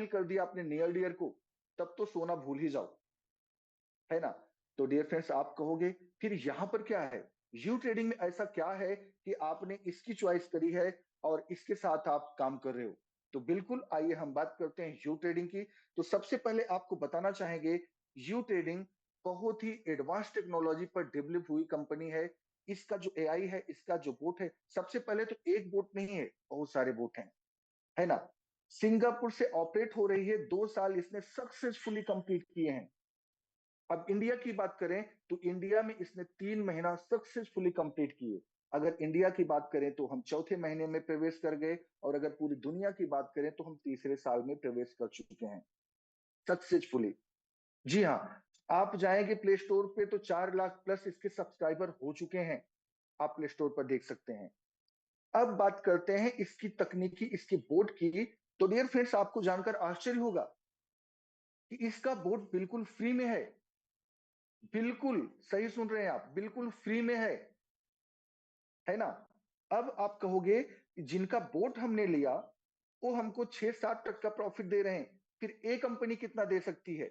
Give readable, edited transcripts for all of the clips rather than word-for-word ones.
कर दिया अपने नियर डियर को, तब तो सोना भूल ही जाओ, है ना। तो डियर फ्रेंड्स, आप कहोगे फिर यहाँ पर क्या है, यू ट्रेडिंग में ऐसा क्या है कि आपने इसकी चॉइस करी है और इसके साथ आप काम कर रहे हो। तो बिल्कुल आइए हम बात करते हैं यू ट्रेडिंग की। तो सबसे पहले आपको बताना चाहेंगे, यू ट्रेडिंग बहुत ही एडवांस टेक्नोलॉजी पर डेवलप हुई कंपनी है। इसका जो एआई है, इसका जो बोट है, सबसे पहले तो एक बोट नहीं है, बहुत सारे बोट हैं, है ना। सिंगापुर से ऑपरेट हो रही है, 2 साल इसने सक्सेसफुली कंप्लीट किए हैं। अब इंडिया की बात करें तो इंडिया में इसने 3 महीना सक्सेसफुली कंप्लीट किए। अगर इंडिया की बात करें तो हम चौथे महीने में प्रवेश कर गए, और अगर पूरी दुनिया की बात करें तो हम तीसरे साल में प्रवेश कर चुके हैं सक्सेसफुली। जी हाँ, आप जाएंगे प्ले स्टोर पे तो 4 लाख प्लस इसके सब्सक्राइबर हो चुके हैं, आप प्ले स्टोर पर देख सकते हैं। अब बात करते हैं इसकी तकनीकी, इसके बोर्ड की। तो डियर फ्रेंड्स, आपको जानकर आश्चर्य होगा कि इसका बोर्ड बिल्कुल फ्री में है। बिल्कुल सही सुन रहे हैं आप, बिल्कुल फ्री में है ना। अब आप कहोगे कि जिनका बोट हमने लिया वो हमको 6-7 टका प्रॉफिट दे रहे हैं, फिर ए कंपनी कितना दे सकती है,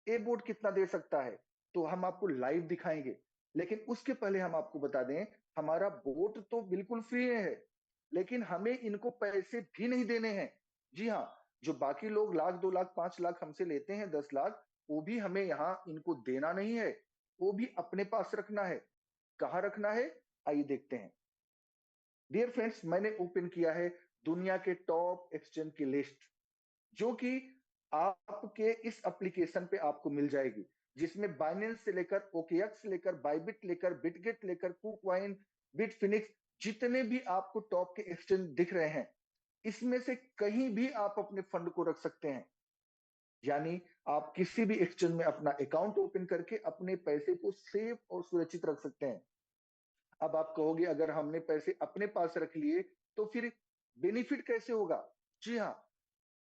ए बोट कितना दे सकता है। तो हम आपको लाइव दिखाएंगे, लेकिन उसके पहले हम आपको बता दें, हमारा बोट तो बिल्कुल फ्री है, लेकिन हमें इनको पैसे भी नहीं देने हैं। जी हाँ, जो बाकी लोग लाख, 2 लाख, 5 लाख हमसे लेते हैं, 10 लाख, वो भी हमें यहाँ इनको देना नहीं है, वो भी अपने पास रखना है। कहाँ रखना है, आइए देखते हैं। डियर फ्रेंड्स, मैंने ओपन किया है दुनिया के टॉप एक्सचेंज की लिस्ट, जो कि आपके इस एप्लीकेशन पे आपको मिल जाएगी, जिसमें बाइनेंस से लेकर ओकेएक्स से लेकर बाइबिट लेकर बिटगेट लेकर कुकवाइन, बिटफिनिक्स, जितने भी आपको टॉप के एक्सचेंज दिख रहे हैं, इसमें से कहीं भी आप अपने फंड को रख सकते हैं। यानी आप किसी भी एक्सचेंज में अपना अकाउंट ओपन करके अपने पैसे को सेफ और सुरक्षित रख सकते हैं। अब आप कहोगे अगर हमने पैसे अपने पास रख लिए तो फिर बेनिफिट कैसे होगा। जी हाँ,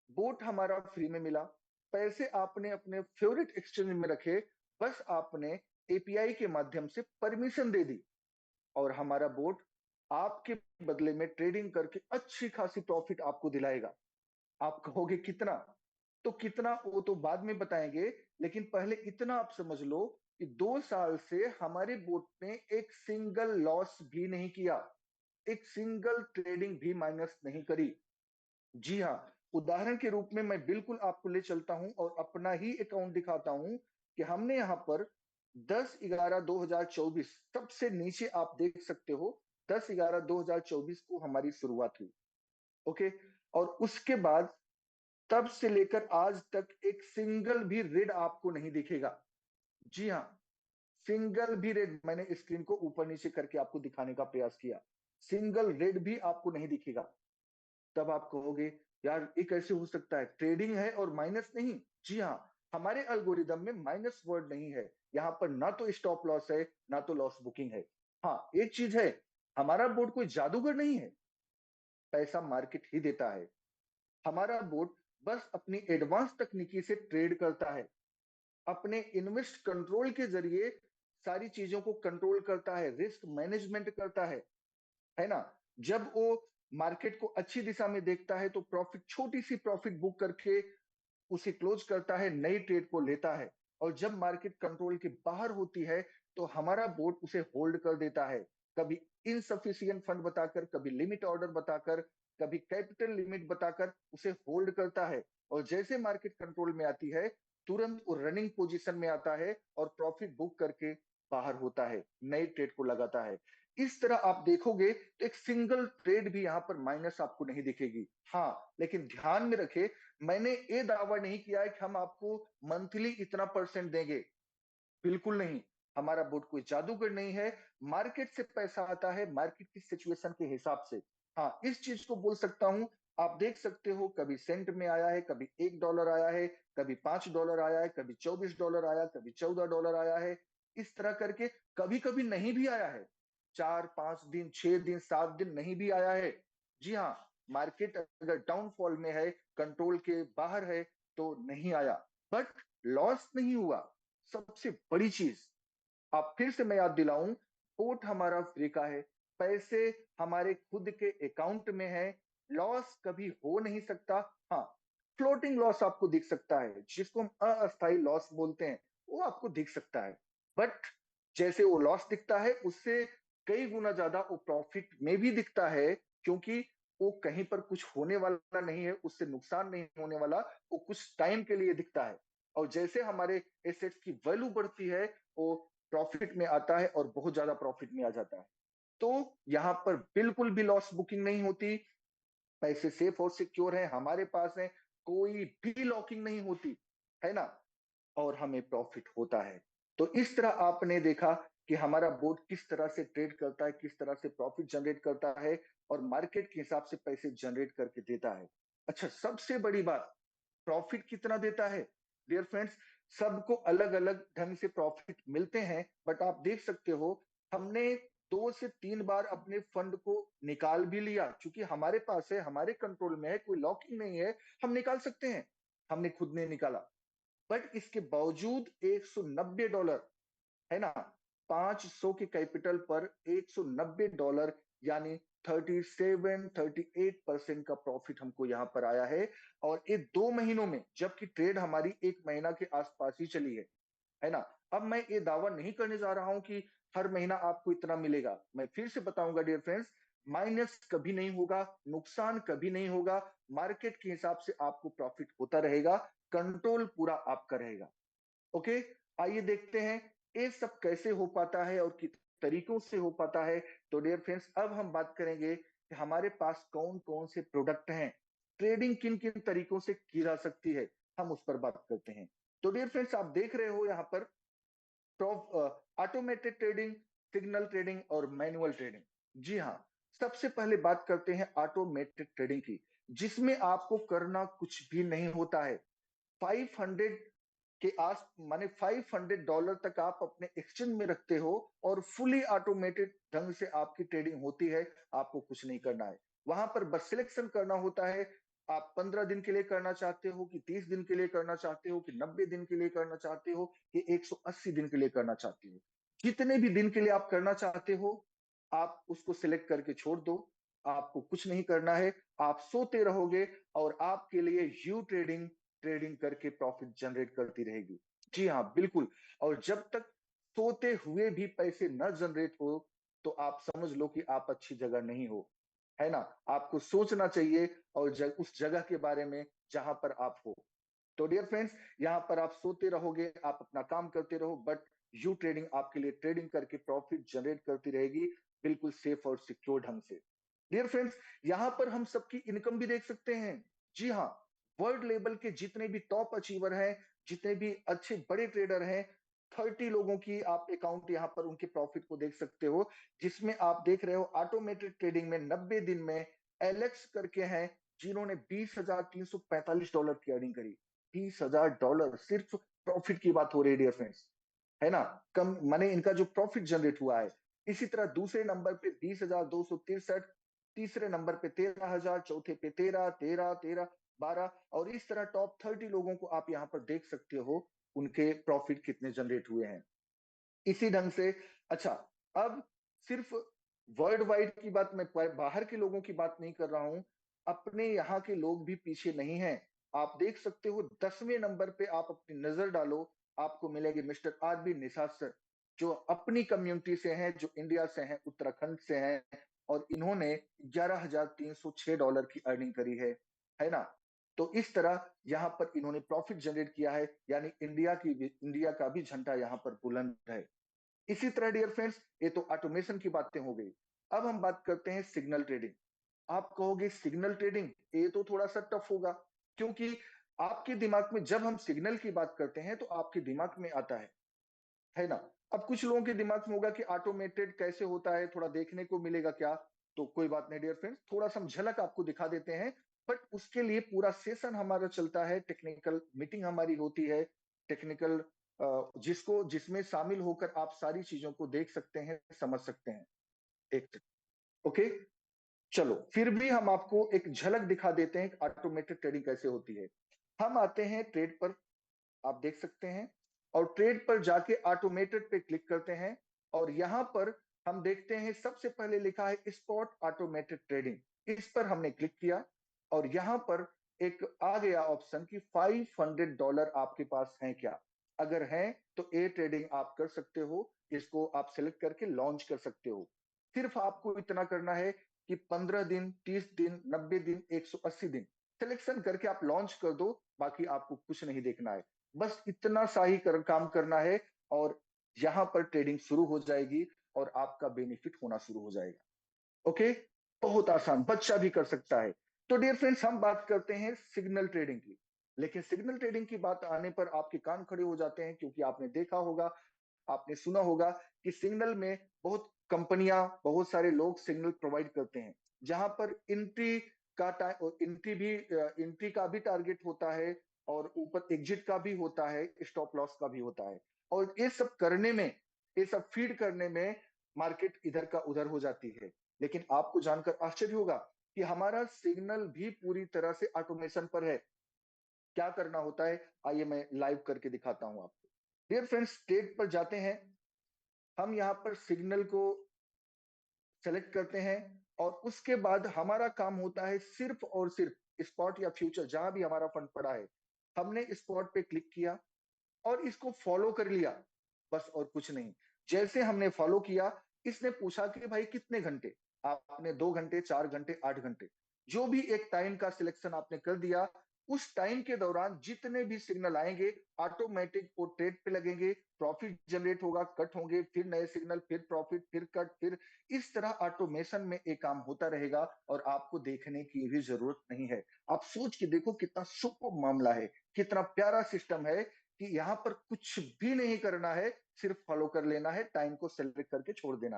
बोट हमारा फ्री में मिला, पैसे आपने अपने फेवरेट एक्सचेंज में रखे, बस आपने एपीआई के माध्यम से परमिशन दे दी, और हमारा बोट आपके बदले में ट्रेडिंग करके अच्छी खासी प्रॉफिट आपको दिलाएगा। आप कहोगे कितना, तो कितना वो तो बाद में बताएंगे, लेकिन पहले इतना आप समझ लो कि 2 साल से हमारे बोट ने एक सिंगल लॉस भी नहीं किया, एक सिंगल ट्रेडिंग भी माइनस नहीं करी। जी हाँ, उदाहरण के रूप में मैं बिल्कुल आपको ले चलता हूं और अपना ही अकाउंट दिखाता हूं कि हमने यहां पर 10/11/2024, सबसे नीचे आप देख सकते हो, 10/11/2024 को हमारी शुरुआत हुई। ओके, और उसके बाद तब से लेकर आज तक एक सिंगल भी रेड आपको नहीं दिखेगा। जी हाँ, सिंगल भी रेड, मैंने स्क्रीन को ऊपर नीचे करके आपको दिखाने का प्रयास किया, सिंगल रेड भी आपको नहीं दिखेगा। तब आप कहोगे यार ये कैसे हो सकता है, ट्रेडिंग है और माइनस नहीं। जी हाँ, हमारे एल्गोरिदम में माइनस वर्ड नहीं है, यहाँ पर ना तो स्टॉप लॉस है, ना तो लॉस बुकिंग है। हाँ, एक चीज है, हमारा बोर्ड कोई जादूगर नहीं है, पैसा मार्केट ही देता है। हमारा बोर्ड बस अपनी एडवांस तकनीकी से ट्रेड करता है, अपने इन्वेस्ट कंट्रोल के जरिए सारी चीजों को कंट्रोल करता है, रिस्क मैनेजमेंट करता है ना। जब वो मार्केट को अच्छी दिशा में देखता है तो प्रॉफिट, छोटी सी प्रॉफिट बुक करके उसे क्लोज करता है, नई ट्रेड को लेता है। और जब मार्केट कंट्रोल के बाहर होती है तो हमारा बोर्ड उसे होल्ड कर देता है, कभी इनसफिशियंट फंड बताकर, कभी लिमिट ऑर्डर बताकर, कभी कैपिटल लिमिट बताकर उसे होल्ड करता है। और जैसे मार्केट कंट्रोल में आती है, तुरंत वो रनिंग पोजीशन में आता है और प्रॉफिट बुक करके बाहर होता है, नई ट्रेड को लगाता है। इस तरह आप देखोगे तो एक सिंगल ट्रेड भी यहां पर माइनस आपको नहीं दिखेगी। हाँ, लेकिन ध्यान में रखे, मैंने ये दावा नहीं किया है कि हम आपको मंथली इतना परसेंट देंगे, बिल्कुल नहीं। हमारा बोर्ड कोई जादूगर नहीं है, मार्केट से पैसा आता है, मार्केट की सिचुएशन के हिसाब से। हाँ, इस चीज को बोल सकता हूं, आप देख सकते हो कभी सेंट में आया है, कभी $1 आया है, कभी $5 आया है, कभी $24 आया, कभी $14 आया है। इस तरह करके कभी कभी नहीं भी आया है, 4-5 दिन, 6 दिन, 7 दिन नहीं भी आया है। जी हाँ, मार्केट अगर डाउनफॉल में है, कंट्रोल के बाहर है, तो नहीं आया, बट लॉस नहीं हुआ। सबसे बड़ी चीज, आप फिर से मैं याद दिलाऊं, कोट हमारा फ्री का है, पैसे हमारे खुद के अकाउंट में है, लॉस कभी हो नहीं सकता। हाँ, फ्लोटिंग लॉस आपको दिख सकता है, जिसको हम अस्थायी लॉस बोलते हैं, वो आपको दिख सकता है। बट जैसे वो लॉस दिखता है, उससे कई गुना ज्यादा वो प्रॉफिट में भी दिखता है, क्योंकि वो कहीं पर कुछ होने वाला नहीं है, उससे नुकसान नहीं होने वाला, वो कुछ टाइम के लिए दिखता है। और जैसे हमारे एसेट्स की वैल्यू बढ़ती है, वो प्रॉफिट में आता है और बहुत ज्यादा प्रॉफिट में आ जाता है। तो यहाँ पर बिल्कुल भी लॉस बुकिंग नहीं होती, पैसे सेफ और सिक्योर है हमारे पास है, कोई भी लॉकिंग नहीं होती, है ना, और हमें प्रॉफिट होता है। तो इस तरह आपने देखा कि हमारा बोर्ड किस तरह से ट्रेड करता है, किस तरह से प्रॉफिट जनरेट करता है और मार्केट के हिसाब से पैसे जनरेट करके देता है। अच्छा, सबसे बड़ी बात, प्रॉफिट कितना देता है डियर फ्रेंड्स? सबको अलग अलग ढंग से प्रॉफिट मिलते हैं, बट आप देख सकते हो हमने 2 से 3 बार अपने फंड को निकाल भी लिया, क्योंकि हमारे पास है, हमारे कंट्रोल में है, कोई लॉकिंग नहीं है, हम निकाल सकते हैं। हमने खुद ने निकाला, बट इसके बावजूद $190, है ना, 500 के कैपिटल पर $190, यानी 37-38% का प्रॉफिट हमको यहां पर आया है। और ये 2 महीनों में, जबकि ट्रेड हमारी 1 महीना के आसपास ही चली है ना। अब मैं ये दावा नहीं करने जा रहा हूं कि हर महीना आपको इतना मिलेगा। मैं फिर से बताऊंगा डियर फ्रेंड्स, माइनस कभी नहीं होगा, नुकसान कभी नहीं होगा, मार्केट के हिसाब से आपको प्रॉफिट होता रहेगा, कंट्रोल पूरा आपका रहेगा। ओके, आइए देखते हैं ये सब कैसे हो पाता है और किस तरीकों से हो पाता है। तो डियर फ्रेंड्स, अब हम बात करेंगे कि हमारे पास कौन कौन से प्रोडक्ट हैं, ट्रेडिंग किन किन तरीकों से की जा सकती है, हम उस पर बात करते हैं। तो डियर फ्रेंड्स, आप देख रहे हो यहाँ पर ऑटोमेटेड ट्रेडिंग, सिग्नल ट्रेडिंग और मैनुअल ट्रेडिंग। जी हाँ, सबसे पहले बात करते हैं ऑटोमेटेड ट्रेडिंग की, जिसमें आपको करना कुछ भी नहीं होता है। 500 के आस माने $500 तक आप अपने एक्सचेंज में रखते हो और फुली ऑटोमेटेड ढंग से आपकी ट्रेडिंग होती है, आपको कुछ नहीं करना है। वहां पर बस सिलेक्शन करना होता है, आप 15 दिन के लिए करना चाहते हो कि 30 दिन के लिए करना चाहते हो कि 90 दिन के लिए करना चाहते हो कि 180 दिन के लिए करना चाहते हो। जितने भी दिन के लिए आप करना चाहते हो, आप उसको सिलेक्ट करके छोड़ दो, आपको कुछ नहीं करना है, आप सोते रहोगे और आपके लिए यू ट्रेडिंग ट्रेडिंग करके प्रॉफिट जनरेट करती रहेगी। जी हाँ, बिल्कुल। और जब तक सोते हुए भी पैसे न जनरेट हो, तो आप समझ लो कि आप अच्छी जगह नहीं हो, है ना। आपको सोचना चाहिए और उस जगह के बारे में जहां पर आप हो। तो डियर फ्रेंड्स, यहाँ पर आप सोते रहोगे, आप अपना काम करते रहो, बट यू ट्रेडिंग आपके लिए ट्रेडिंग करके प्रॉफिट जनरेट करती रहेगी, बिल्कुल सेफ और सिक्योर ढंग से। डियर फ्रेंड्स, यहाँ पर हम सबकी इनकम भी देख सकते हैं। जी हाँ, वर्ल्ड लेवल के जितने भी टॉप अचीवर हैं, जितने भी अच्छे बड़े ट्रेडर हैं, 30 लोगों की आप अकाउंट यहाँ पर उनके प्रॉफिट को देख सकते हो, जिसमें आप देख रहे हो ऑटोमेटेड ट्रेडिंग में 90 दिन में एलेक्स करके हैं, जिन्होंने $20,345 की अर्निंग करी। $20,000 सिर्फ प्रॉफिट की बात हो रही है डियर फ्रेंड्स, है ना। कम माने इनका जो प्रॉफिट जनरेट हुआ है। इसी तरह दूसरे नंबर पे 20,263, तीसरे नंबर पे 13,000, चौथे पे 13, 13, 13, 12, और इस तरह टॉप 30 लोगों को आप यहाँ पर देख सकते हो, उनके प्रॉफिट कितने जनरेट हुए हैं इसी ढंग से। अच्छा, अब सिर्फ वर्ल्ड वाइड की बात, मैं बाहर के लोगों की बात नहीं कर रहा हूं, अपने यहाँ के लोग भी पीछे नहीं हैं। आप देख सकते हो 10वें नंबर पे आप अपनी नजर डालो, आपको मिलेंगे मिस्टर आरबी निषाद सर, जो अपनी कम्युनिटी से हैं, जो इंडिया से हैं, उत्तराखंड से हैं, और इन्होंने $11,306 की अर्निंग करी है ना। तो इस तरह यहाँ पर इन्होंने प्रॉफिट जनरेट किया है, यानी इंडिया का भी झंडा यहाँ पर बुलंद है। इसी तरह डियर फ्रेंड्स, ये तो ऑटोमेशन की बातें हो गई। अब हम बात करते हैं सिग्नल ट्रेडिंग। आप कहोगे सिग्नल ट्रेडिंग, ये तो थोड़ा सा टफ होगा, क्योंकि आपके दिमाग में जब हम सिग्नल की बात करते हैं तो आपके दिमाग में आता है ना। अब कुछ लोगों के दिमाग में होगा कि ऑटोमेटेड कैसे होता है, थोड़ा देखने को मिलेगा क्या। तो कोई बात नहीं डियर फ्रेंड्स, थोड़ा सा हम झलक आपको दिखा देते हैं, बट उसके लिए पूरा सेशन हमारा चलता है, टेक्निकल मीटिंग हमारी होती है, टेक्निकल, जिसमें शामिल होकर आप सारी चीजों को देख सकते हैं, समझ सकते हैं। एक, ओके, चलो फिर भी हम आपको एक झलक दिखा देते हैं ऑटोमेटेड ट्रेडिंग कैसे होती है। हम आते हैं ट्रेड पर, आप देख सकते हैं, और ट्रेड पर जाके ऑटोमेटेड पे क्लिक करते हैं, और यहां पर हम देखते हैं सबसे पहले लिखा है स्पॉट ऑटोमेटेड ट्रेडिंग। इस पर हमने क्लिक किया, और यहां पर एक आ गया ऑप्शन कि $500 आपके पास हैं क्या। अगर हैं तो ए ट्रेडिंग आप कर सकते हो, इसको आप सिलेक्ट करके लॉन्च कर सकते हो। सिर्फ आपको इतना करना है कि 15 दिन, 30 दिन, 90 दिन, 180 दिन सिलेक्शन करके आप लॉन्च कर दो। बाकी आपको कुछ नहीं देखना है, बस इतना सा ही काम करना है और यहां पर ट्रेडिंग शुरू हो जाएगी और आपका बेनिफिट होना शुरू हो जाएगा। ओके, बहुत आसान, बच्चा भी कर सकता है। तो डियर फ्रेंड्स, हम बात करते हैं सिग्नल ट्रेडिंग की। लेकिन सिग्नल ट्रेडिंग की बात आने पर आपके कान खड़े हो जाते हैं, क्योंकि आपने देखा होगा, आपने सुना होगा कि सिग्नल में बहुत कंपनियां, बहुत सारे लोग सिग्नल प्रोवाइड करते हैं, जहां पर एंट्री का टाइम, एंट्री का भी टारगेट होता है और ऊपर एग्जिट का भी होता है, स्टॉप लॉस का भी होता है। और ये सब करने में, ये सब फीड करने में मार्केट इधर का उधर हो जाती है। लेकिन आपको जानकर आश्चर्य होगा कि हमारा सिग्नल भी पूरी तरह से ऑटोमेशन पर है। क्या करना होता है, आइए मैं लाइव करके दिखाता हूं आपको। डियर फ्रेंड्स, ट्रेड पर जाते हैं, हम यहाँ पर सिग्नल को सेलेक्ट करते हैं और उसके बाद हमारा काम होता है सिर्फ और सिर्फ स्पॉट या फ्यूचर, जहां भी हमारा फंड पड़ा है, हमने स्पॉट पे क्लिक किया और इसको फॉलो कर लिया, बस और कुछ नहीं। जैसे हमने फॉलो किया, इसने पूछा कि भाई कितने घंटे, आपने 2 घंटे, 4 घंटे, 8 घंटे, जो भी एक टाइम का सिलेक्शन आपने कर दिया, उस टाइम के दौरान जितने भी सिग्नल आएंगे ऑटोमेटिक वो ट्रेड पे लगेंगे, प्रॉफिट जनरेट होगा, कट होंगे, फिर नए सिग्नल, फिर प्रॉफिट, फिर कट, फिर इस तरह ऑटोमेशन में एक काम होता रहेगा और आपको देखने की भी जरूरत नहीं है। आप सोच के देखो कितना सुपर मामला है, कितना प्यारा सिस्टम है कि यहाँ पर कुछ भी नहीं करना है, सिर्फ फॉलो कर लेना है, टाइम को सेलेक्ट करके छोड़ देना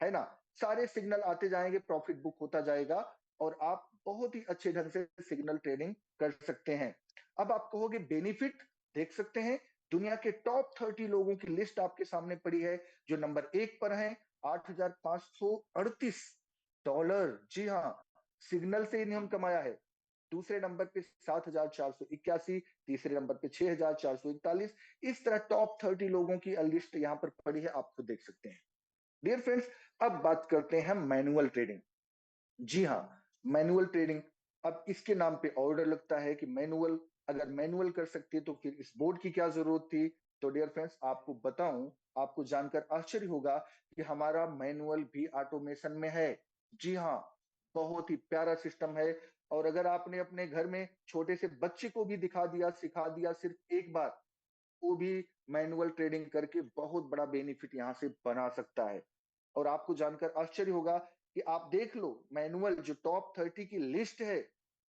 है ना। सारे सिग्नल आते जाएंगे, प्रॉफिट बुक होता जाएगा और आप बहुत ही अच्छे ढंग से सिग्नल ट्रेडिंग कर सकते हैं। अब आप कहोगे बेनिफिट, देख सकते हैं दुनिया के टॉप 30 लोगों की लिस्ट आपके सामने पड़ी है। जो नंबर 1 पर है, $8,538, जी हाँ, सिग्नल से इन्हें हम कमाया है। दूसरे नंबर पे 7,481, तीसरे नंबर पे 6,441। इस तरह टॉप 30 लोगों की लिस्ट यहाँ पर पड़ी है, आप खुद देख सकते हैं। डियर फ्रेंड्स, अब बात करते हैं मैनुअल ट्रेडिंग। जी हाँ, मैनुअल ट्रेडिंग। अब इसके नाम पे ऑर्डर लगता है कि मैनुअल, अगर मैनुअल कर सकते तो फिर इस बोर्ड की क्या जरूरत थी। तो डियर फ्रेंड्स, आपको बताऊं, आपको जानकर आश्चर्य होगा कि हमारा मैनुअल भी ऑटोमेशन में है। जी हाँ, बहुत ही प्यारा सिस्टम है। और अगर आपने अपने घर में छोटे से बच्चे को भी दिखा दिया, सिखा दिया सिर्फ एक बार, वो भी मैनुअल ट्रेडिंग करके बहुत बड़ा बेनिफिट यहाँ से बना सकता है। और आपको जानकर आश्चर्य होगा कि आप देख लो, मैनुअल जो टॉप 30 की लिस्ट है,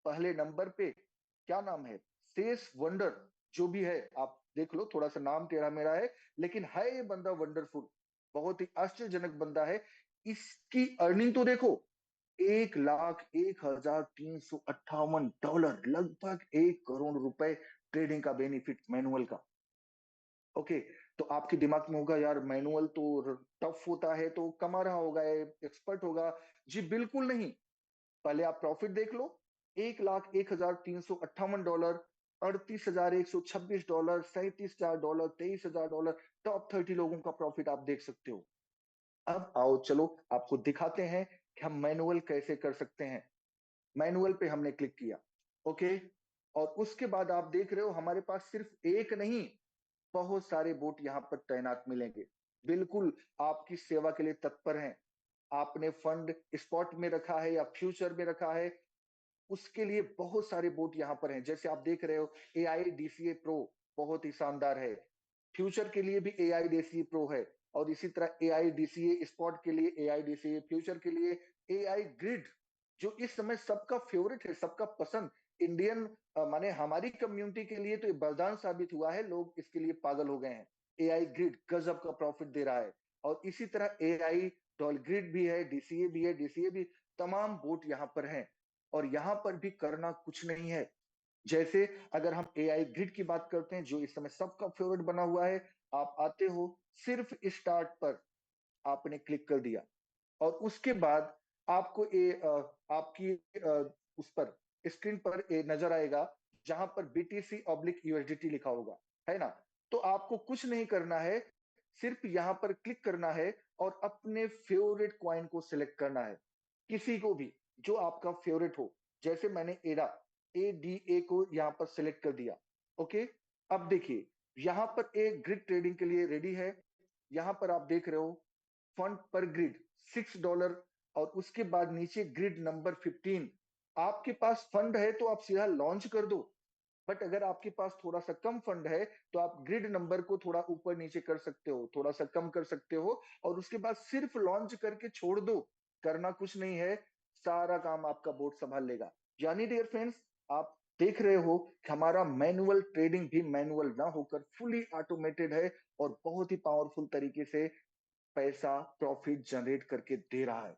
पहले नंबर पे क्या नाम है, सेस वंडर, जो भी है आप देख लो, थोड़ा सा नाम टेढ़ा मेढ़ा है, लेकिन है ये बंदा वंडरफुल, बहुत ही आश्चर्यजनक बंदा है। इसकी अर्निंग तो देखो, $1,01,358, लगभग 1 करोड़ रुपए ट्रेडिंग का बेनिफिट मैनुअल का। ओके, तो आपके दिमाग में होगा यार मैनुअल तो टफ होता है, तो कमा रहा होगा, एक्सपर्ट होगा। जी बिल्कुल नहीं, पहले आप प्रॉफिट देख लो, $1,01,358, $38,126, $37,000, $23,000, टॉप 30 लोगों का प्रॉफिट आप देख सकते हो। अब आओ चलो आपको दिखाते हैं कि हम मैनुअल कैसे कर सकते हैं। मैनुअल पे हमने क्लिक किया, ओके, और उसके बाद आप देख रहे हो हमारे पास सिर्फ एक नहीं, बहुत सारे बोट यहाँ पर तैनात मिलेंगे, बिल्कुल आपकी सेवा के लिए तत्पर हैं। आपने फंड स्पॉट में रखा है या फ्यूचर में रखा है, उसके लिए बहुत सारे बोट यहाँ पर हैं। जैसे आप देख रहे हो, AIDCA प्रो बहुत ही शानदार है, फ्यूचर के लिए भी AIDCA प्रो है, और इसी तरह AIDCA स्पॉट के लिए, AIDCA फ्यूचर के लिए AI ग्रिड, जो इस समय सबका फेवरेट है, सबका पसंद, इंडियन माने हमारी कम्युनिटी के लिए तो ये वरदान साबित हुआ है, लोग इसके लिए पागल हो गए हैं। AI ग्रिड गजब का प्रॉफिट दे रहा है, और इसी तरह AI डॉल ग्रिड भी है, DCA भी है, DCA भी, तमाम बोट यहाँ पर हैं। और यहाँ पर भी करना कुछ नहीं है। जैसे अगर हम AI ग्रिड की बात करते हैं, जो इस समय सबका फेवरेट बना हुआ है, आप आते हो, सिर्फ स्टार्ट पर आपने क्लिक कर दिया और उसके बाद आपको आपकी उस पर स्क्रीन पर नजर आएगा, जहां पर BTC/USDT लिखा होगा, है ना। तो आपको कुछ नहीं करना है, सिर्फ यहां पर क्लिक करना है और अपने फेवरेट कॉइन को सिलेक्ट करना है, किसी को भी जो आपका फेवरेट हो। जैसे मैंने एडा ADA को यहाँ पर सिलेक्ट कर दिया। ओके, अब देखिए यहाँ पर एक ग्रिड ट्रेडिंग के लिए रेडी है। यहाँ पर आप देख रहे हो फंड पर ग्रिड $6, और उसके बाद नीचे ग्रिड नंबर 15। आपके पास फंड है तो आप सीधा लॉन्च कर दो, बट अगर आपके पास थोड़ा सा कम फंड है तो आप ग्रिड नंबर को थोड़ा ऊपर नीचे कर सकते हो, थोड़ा सा कम कर सकते हो, और उसके बाद सिर्फ लॉन्च करके छोड़ दो। करना कुछ नहीं है, सारा काम आपका बोर्ड संभाल लेगा। यानी डियर फ्रेंड्स, आप देख रहे हो कि हमारा मैनुअल ट्रेडिंग भी मैनुअल ना होकर फुली ऑटोमेटेड है, और बहुत ही पावरफुल तरीके से पैसा प्रॉफिट जनरेट करके दे रहा है।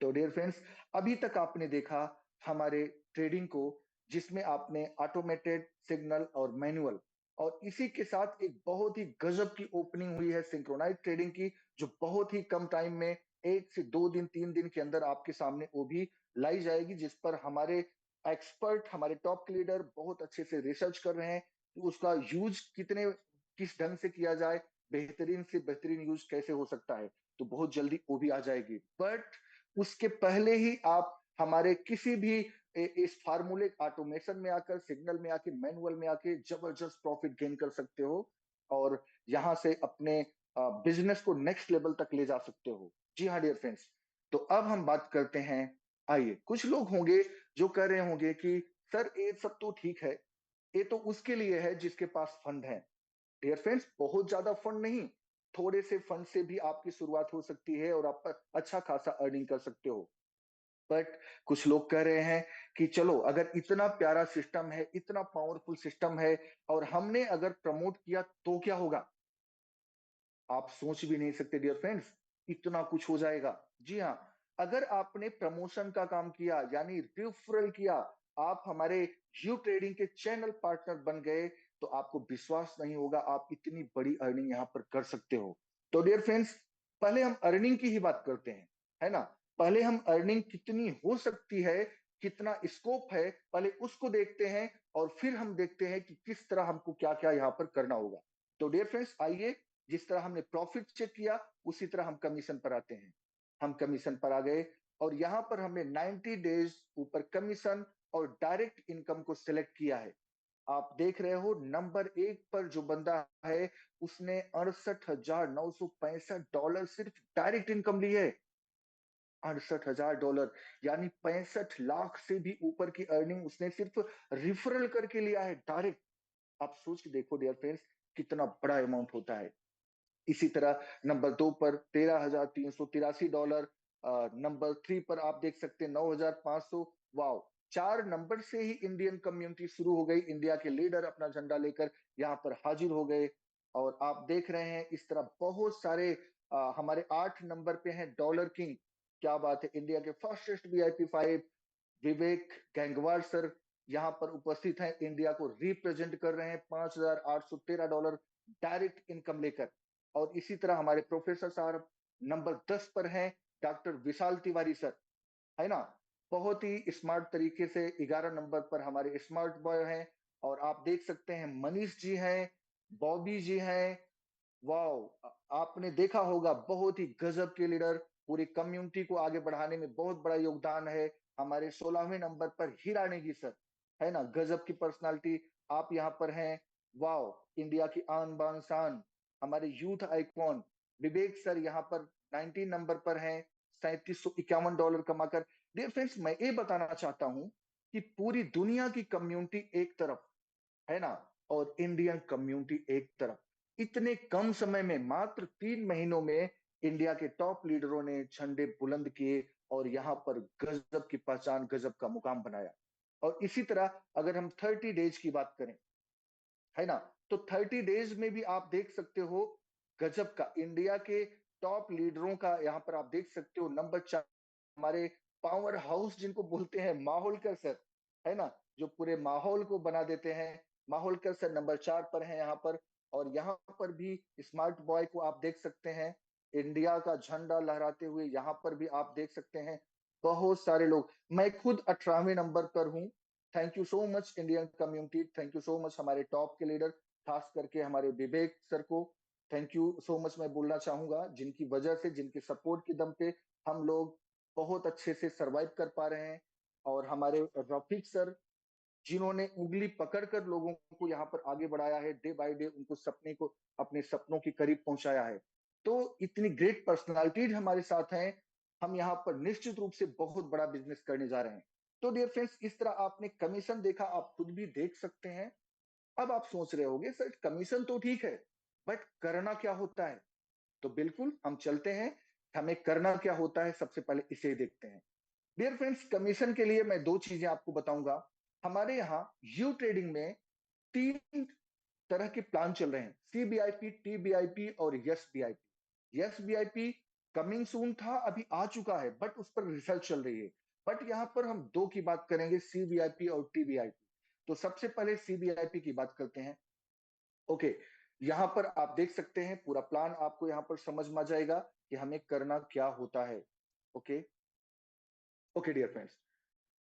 तो डियर फ्रेंड्स, अभी तक आपने देखा हमारे ट्रेडिंग को, जिसमें आपने ऑटोमेटेड, सिग्नल और मैनुअल, और इसी के साथ एक बहुत ही गजब की ओपनिंग हुई है सिंक्रोनाइज ट्रेडिंग की, जो बहुत ही कम टाइम में 1 से 2 दिन 3 दिन के अंदर आपके सामने वो भी लाई जाएगी, जिस पर हमारे एक्सपर्ट, हमारे टॉप लीडर बहुत अच्छे से रिसर्च कर रहे हैं कि उसका यूज किस ढंग से किया जाए, बेहतरीन से बेहतरीन यूज कैसे हो सकता है। तो बहुत जल्दी वो भी आ जाएगी, बट उसके पहले ही आप हमारे किसी भी इस फार्मूले ऑटोमेशन में आकर, सिग्नल में आके, मैनुअल में आके जबरदस्त प्रॉफिट गेन कर सकते हो, और यहां से अपने बिजनेस को नेक्स्ट लेवल तक ले जा सकते हो। जी हाँ डियर फ्रेंड्स, तो अब हम बात करते हैं। आइए, कुछ लोग होंगे जो कह रहे होंगे कि सर ये सब तो ठीक है, ये तो उसके लिए है जिसके पास फंड है। डियर फ्रेंड्स, बहुत ज्यादा फंड नहीं, थोड़े से फंड से भी आपकी शुरुआत हो सकती है और आप अच्छा खासा अर्निंग कर सकते हो। बट कुछ लोग कह रहे हैं कि चलो, अगर इतना प्यारा सिस्टम है, इतना पावरफुल सिस्टम है, और हमने अगर प्रमोट किया तो क्या होगा। आप सोच भी नहीं सकते डियर फ्रेंड्स, इतना कुछ हो जाएगा। जी हाँ, अगर आपने प्रमोशन का काम किया, यानी रिफरल किया, आप हमारे यू ट्रेडिंग के चैनल पार्टनर बन गए, तो आपको विश्वास नहीं होगा आप इतनी बड़ी अर्निंग यहाँ पर कर सकते हो। तो डियर फ्रेंड्स, पहले हम अर्निंग की ही बात करते हैं, है ना। पहले हम अर्निंग कितनी हो सकती है, कितना स्कोप है, पहले उसको देखते हैं, और फिर हम देखते हैं कि किस तरह हमको क्या क्या यहाँ पर करना होगा। तो डियर फ्रेंड्स, आइए, जिस तरह हमने प्रॉफिट चेक किया, उसी तरह हम कमीशन पर आते हैं। हम कमीशन पर आ गए, और यहां पर हमने 90 डेज ऊपर कमीशन और डायरेक्ट इनकम को सिलेक्ट किया है। आप देख रहे हो नंबर 1 पर जो बंदा है, उसने $68,965 सिर्फ डायरेक्ट इनकम ली है। $68,000, यानी 65 लाख से भी ऊपर की अर्निंग उसने सिर्फ रिफरल करके लिया है, डायरेक्ट। आप सोच के देखो डियर फ्रेंड्स, कितना बड़ा अमाउंट होता है। इसी तरह नंबर 2 पर $13,383। नंबर 3 पर आप देख सकते हैं 9,500। वाओ, 4 नंबर से ही इंडियन कम्युनिटी शुरू हो गई, इंडिया के लीडर अपना झंडा लेकर यहाँ पर हाजिर हो गए। और आप देख रहे हैं इस तरह बहुत सारे हमारे 8 नंबर पे हैं डॉलर किंग। क्या बात है, इंडिया के फास्टेस्ट VIP 5 विवेक गैंगवार सर यहाँ पर उपस्थित हैं, इंडिया को रिप्रेजेंट कर रहे हैं, $5,813 डायरेक्ट इनकम लेकर। और इसी तरह हमारे प्रोफेसर साहब नंबर 10 पर हैं, डॉक्टर विशाल तिवारी सर, है ना। बहुत ही स्मार्ट तरीके से 11 नंबर पर हमारे स्मार्ट बॉय हैं। और आप देख सकते हैं मनीष जी हैं, बॉबी जी हैं। वाओ, आपने देखा होगा बहुत ही गजब के लीडर, पूरी कम्युनिटी को आगे बढ़ाने में बहुत बड़ा योगदान है। हमारे 16वें नंबर पर हीरा नेगी सर, है ना, गजब की पर्सनालिटी आप यहाँ पर हैं। वाओ, इंडिया की आन बान शान, हमारे यूथ आइकॉन विवेक सर यहाँ पर 19 नंबर पर हैं, $3751 कमाकर। डियर फ्रेंड्स, मैं ये बताना चाहता हूँ कि पूरी दुनिया की कम्युनिटी एक तरफ, है ना, और इंडियन कम्युनिटी एक तरफ, इतने कम समय में, मात्र 3 महीनों में इंडिया के टॉप लीडरों ने झंडे बुलंद किए, और यहाँ पर गजब की पहचान, गजब का मुकाम बनाया। और इसी तरह अगर हम 30 डेज की बात करें, है ना, तो 30 डेज में भी आप देख सकते हो गजब का इंडिया के टॉप लीडरों का, यहाँ पर आप देख सकते हो नंबर 4 हमारे पावर हाउस जिनको बोलते हैं माहौलकर सर, है ना, जो पूरे माहौल को बना देते हैं। माहौलकर सर नंबर 4 पर हैं यहाँ पर। और यहाँ पर भी स्मार्ट बॉय को आप देख सकते हैं, इंडिया का झंडा लहराते हुए, यहाँ पर भी आप देख सकते हैं बहुत सारे लोग। मैं खुद 18वें नंबर पर हूँ। Thank you so much Indian community, thank you so much हमारे टॉप के लीडर, खास करके हमारे विवेक सर को थैंक यू सो मच मैं बोलना चाहूंगा, जिनकी वजह से, जिनके सपोर्ट के दम पे हम लोग बहुत अच्छे से सरवाइव कर पा रहे हैं। और हमारे रफीक सर, जिन्होंने उंगली पकड़कर लोगों को यहाँ पर आगे बढ़ाया है, डे बाय डे उनको सपने को, अपने सपनों के करीब पहुंचाया है। तो इतनी ग्रेट पर्सनालिटीज हमारे साथ हैं, हम यहाँ पर निश्चित रूप से बहुत बड़ा बिजनेस करने जा रहे हैं। तो डियर फ्रेंड्स, इस तरह आपने कमीशन देखा, आप खुद भी देख सकते हैं। अब आप सोच रहे होंगे सर कमीशन तो ठीक है, बट करना क्या होता है? तो बिल्कुल हम चलते हैं, हमें करना क्या होता है, सबसे पहले इसे देखते हैं। डियर फ्रेंड्स, कमीशन के लिए मैं दो चीजें आपको बताऊंगा। हमारे यहाँ यू ट्रेडिंग में तीन तरह के प्लान चल रहे हैं, सीबीआईपी, टीबीआईपी और S BIP. S BIP coming soon था, अभी आ चुका है, बट उस पर रिसर्च चल रही है। बट यहाँ पर हम दो की बात करेंगे, सीबीआईपी और टीबीआईपी। तो सबसे पहले सीबीआईपी की बात करते हैं। ओके, यहाँ पर आप देख सकते हैं पूरा प्लान आपको यहाँ पर समझ में आ जाएगा कि हमें करना क्या होता है। ओके, ओके डियर फ्रेंड्स,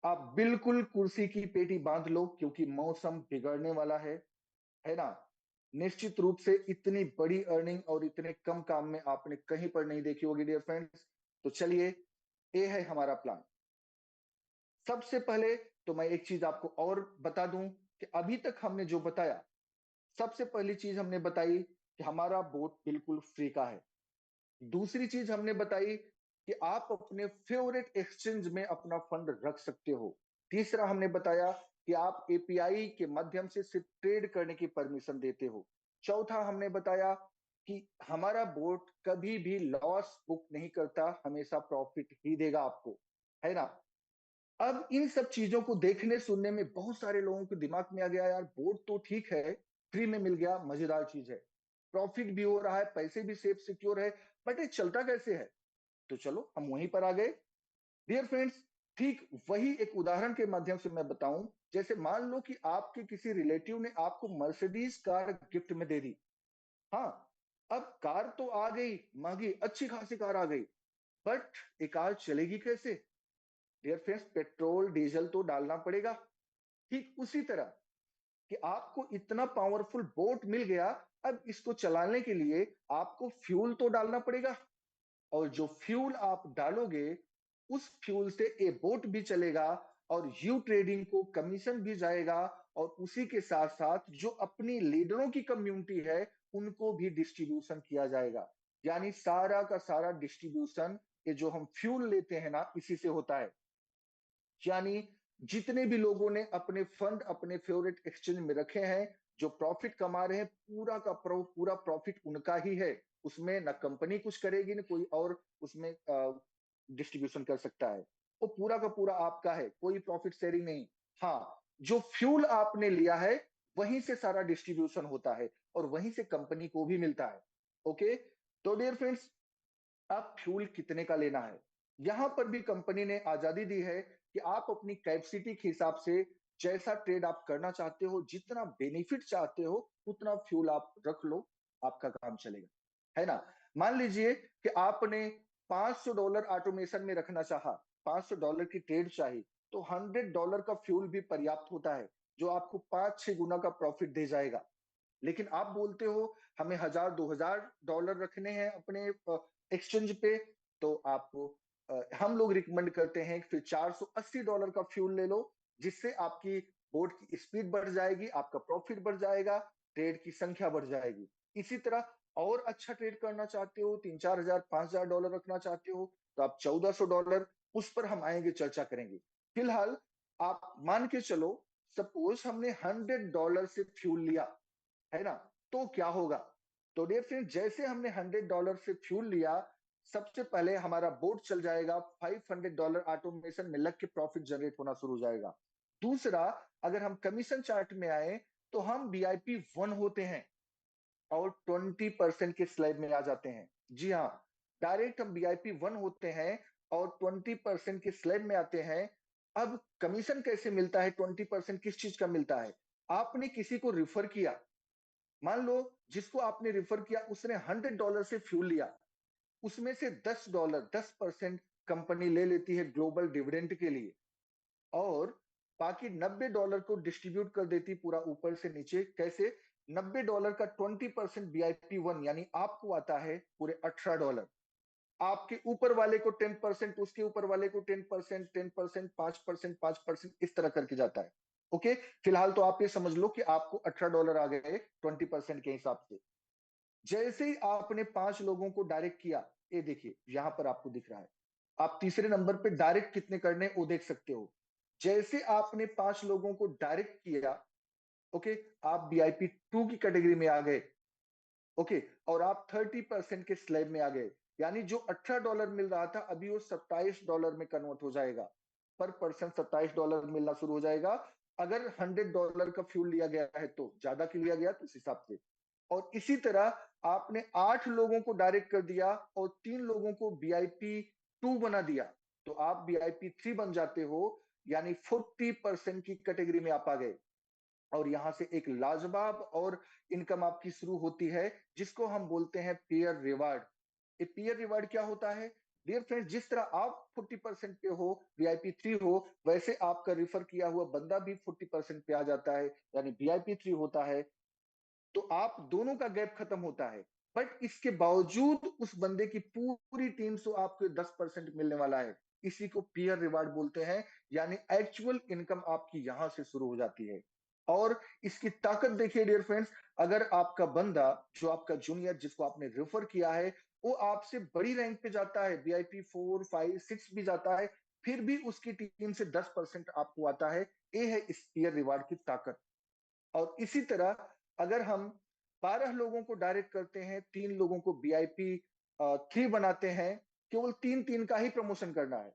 आप बिल्कुल कुर्सी की पेटी बांध लो क्योंकि मौसम बिगड़ने वाला है ना? निश्चित रूप से इतनी बड़ी अर्निंग और इतने कम काम में आपने कहीं पर नहीं देखी होगी डियर फ्रेंड्स। तो चलिए, ये है हमारा प्लान। सबसे पहले तो मैं एक चीज आपको और बता दूं कि अभी तक हमने जो बताया, सबसे पहली चीज हमने बताई कि हमारा बोट बिल्कुल फ्री का है। दूसरी चीज हमने बताई कि आप अपने फेवरेट एक्सचेंज में अपना फंड रख सकते हो। तीसरा हमने बताया कि आप एपीआई के माध्यम से सिर्फ ट्रेड करने की परमिशन देते हो। चौथा हमने बताया कि हमारा बोट कभी भी लॉस बुक नहीं करता, हमेशा प्रॉफिट ही देगा आपको, है ना? अब इन सब चीजों को देखने सुनने में बहुत सारे लोगों के दिमाग में आ गया, यार बोट तो ठीक है, फ्री में मिल गया, मजेदार चीज है, प्रॉफिट भी हो रहा है, पैसे भी सेफ सिक्योर है, बट ये चलता कैसे है? तो चलो हम वहीं पर आ गए। डियर फ्रेंड्स, ठीक वही एक उदाहरण के माध्यम से मैं बताऊं। जैसे मान लो कि आपके किसी रिलेटिव ने आपको मर्सिडीज कार गिफ्ट में दे दी। हाँ, अब कार तो आ गई, महंगी अच्छी खासी कार आ गई, बट ये कार चलेगी कैसे? डियर फ्रेंड्स, पेट्रोल डीजल तो डालना पड़ेगा। ठीक उसी तरह कि आपको इतना पावरफुल बोट मिल गया, अब इसको चलाने के लिए आपको फ्यूल तो डालना पड़ेगा, और जो फ्यूल आप डालोगे उस फ्यूल से ए बोट भी चलेगा, और यू ट्रेडिंग को कमीशन भी जाएगा, और उसी के साथ साथ जो अपनी लीडरों की कम्युनिटी है उनको भी डिस्ट्रीब्यूशन किया जाएगा। यानी सारा का सारा डिस्ट्रीब्यूशन ये जो हम फ्यूल लेते हैं ना, इसी से होता है। यानी जितने भी लोगों ने अपने फंड अपने फेवरेट एक्सचेंज में रखे हैं, जो प्रॉफिट कमा रहे हैं, पूरा का पूरा प्रॉफिट उनका ही है। उसमें ना कंपनी कुछ करेगी ना कोई और उसमें डिस्ट्रीब्यूशन कर सकता है। वो पूरा का पूरा आपका है, कोई प्रॉफिट शेयरिंग नहीं। हाँ, जो फ्यूल आपने लिया है वहीं से सारा डिस्ट्रीब्यूशन होता है, और वहीं से कंपनी को भी मिलता है। ओके, तो डियर फ्रेंड्स, आप फ्यूल कितने का लेना है, यहां पर भी कंपनी ने आजादी दी है कि आप अपनी कैपेसिटी के हिसाब से जैसा ट्रेड आप करना चाहते हो, जितना बेनिफिट चाहते हो, उतना फ्यूल आप रख लो, आपका काम चलेगा, है ना? मान लीजिए कि आपने $500 ऑटोमेशन में रखना चाहा, $500 की ट्रेड चाहिए, तो $100 का फ्यूल भी पर्याप्त होता है, जो आपको 5-6 गुना का प्रॉफिट दे जाएगा। लेकिन आप बोलते हो हमें $1000-2000 रखने हैं अपने एक्सचेंज पे, तो आपको हम लोग रिकमेंड करते हैं कि फिर $480 का फ्यूल ले लो, जिससे आपकी बोट की स्पीड बढ़ जाएगी, आपका प्रॉफिट बढ़ जाएगा, ट्रेड की संख्या बढ़ जाएगी। इसी तरह और अच्छा ट्रेड करना चाहते हो, 3-4000 $5000 रखना चाहते हो, तो आप $1400, उस पर हम आएंगे, चर्चा करेंगे। फिलहाल आप मान के चलो, सपोज हमने $100 से फ्यूल लिया, है ना? तो क्या होगा? तो डियर फ्रेंड, जैसे हमने $100 से फ्यूल लिया, सबसे पहले हमारा बोट चल जाएगा, $500 ऑटोमेशन में लग के प्रॉफिट जनरेट होना शुरू हो जाएगा। दूसरा, अगर हम कमीशन चार्ट में आए, तो हम वीआईपी 1 होते हैं और 20% के स्लैब में आ जाते हैं। जी हाँ, डायरेक्ट हम वीआईपी 1 होते हैं और 20% के स्लैब में आते हैं। अब कमीशन कैसे मिलता है? 20% किस चीज का मिलता है? आपने किसी को रिफर किया, मान लो जिसको आपने रिफर किया उसने $100 से फ्यूल लिया, उसमें से $10, 10% कंपनी ले लेती है ग्लोबल डिविडेंड के लिए, और बाकी $90 को डिस्ट्रीब्यूट कर देती पूरा ऊपर से नीचे। कैसे? $90 का 20% वीआईपी 1 यानी आपको आता है पूरे $18। आपके ऊपर वाले को 10%, उसके ऊपर वाले को 10%, 10%, 5%, 5% इस तरह करके जाता है। ओके, फिलहाल तो आप ये समझ लो कि आपको $18 आ गए 20% के हिसाब से। जैसे ही आपने 5 लोगों को डायरेक्ट किया, ये देखिए यहां पर आपको दिख रहा है, आप तीसरे नंबर पे डायरेक्ट कितने करने वो देख सकते हो। जैसे आपने 5 लोगों को डायरेक्ट किया, ओके, आप वीआईपी 2 की कैटेगरी में आ गए, ओके, और आप 30% के स्लैब में आ गए। यानी जो $18 मिल रहा था अभी वो $27 में कन्वर्ट हो जाएगा। पर पर्सन $27 मिलना शुरू हो जाएगा। अगर $100 का फ्यूल लिया गया है तो ज्यादा की लिया गया तो इस हिसाब से। और इसी तरह आपने 8 लोगों को डायरेक्ट कर दिया और 3 लोगों को वीआईपी 2 बना दिया, तो आप वीआईपी 3 बन जाते हो। यानी 40% की कैटेगरी में आप आ गए। और यहां से एक लाजवाब और इनकम आपकी शुरू होती है, जिसको हम बोलते हैं पीयर रिवार्ड। ये पीयर रिवार्ड क्या होता है? डियर फ्रेंड्स, जिस तरह आप 40% पे हो, वीआईपी 3 हो, वैसे आपका रिफर किया हुआ बंदा भी 40% पे आ जाता है, यानी वीआईपी 3 होता है। तो आप दोनों का गैप खत्म होता है। बट इसके बावजूद उस बंदे की पूरी टीम से आपको 10% मिलने वाला है। इसी को पीयर रिवार्ड बोलते हैं। यानी एक्चुअल इनकम आपकी यहां से शुरू हो जाती है। और इसकी ताकत देखिए डियर फ्रेंड्स, अगर आपका बंदा, जो आपका जूनियर जिसको आपने रेफर किया है, वो आपसे बड़ी रैंक पे जाता है, वीआईपी 4, 5, 6 भी जाता है, फिर भी उसकी टीम से 10% आपको आता है। ये है इस पीयर रिवार्ड की ताकत। और इसी तरह अगर हम 12 लोगों को डायरेक्ट करते हैं, 3 लोगों को वीआईपी 3 बनाते हैं, केवल 3-3 का ही प्रमोशन करना है,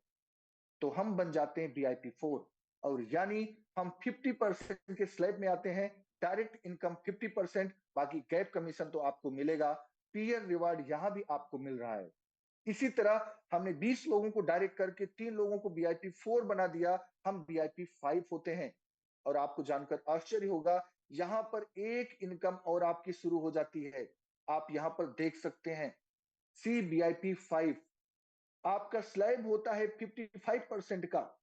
तो हम बन जाते हैं वीआईपी 4। और यानी हम 50% के स्लैब में आते हैं। डायरेक्ट इनकम 50%, बाकी गैप कमीशन तो आपको मिलेगा। पीयर रिवार्ड यहां भी आपको मिल रहा है। इसी तरह हमने 20 लोगों को डायरेक्ट करके 3 लोगों को वीआईपी 4 बना दिया, हम वीआईपी 5 होते हैं। और आपको जानकर आश्चर्य होगा, यहां पर एक इनकम और आपकी शुरू हो जाती है। आप यहां पर देख सकते हैं, सी वीआईपी 5। आपका स्लैब होता है 55% का,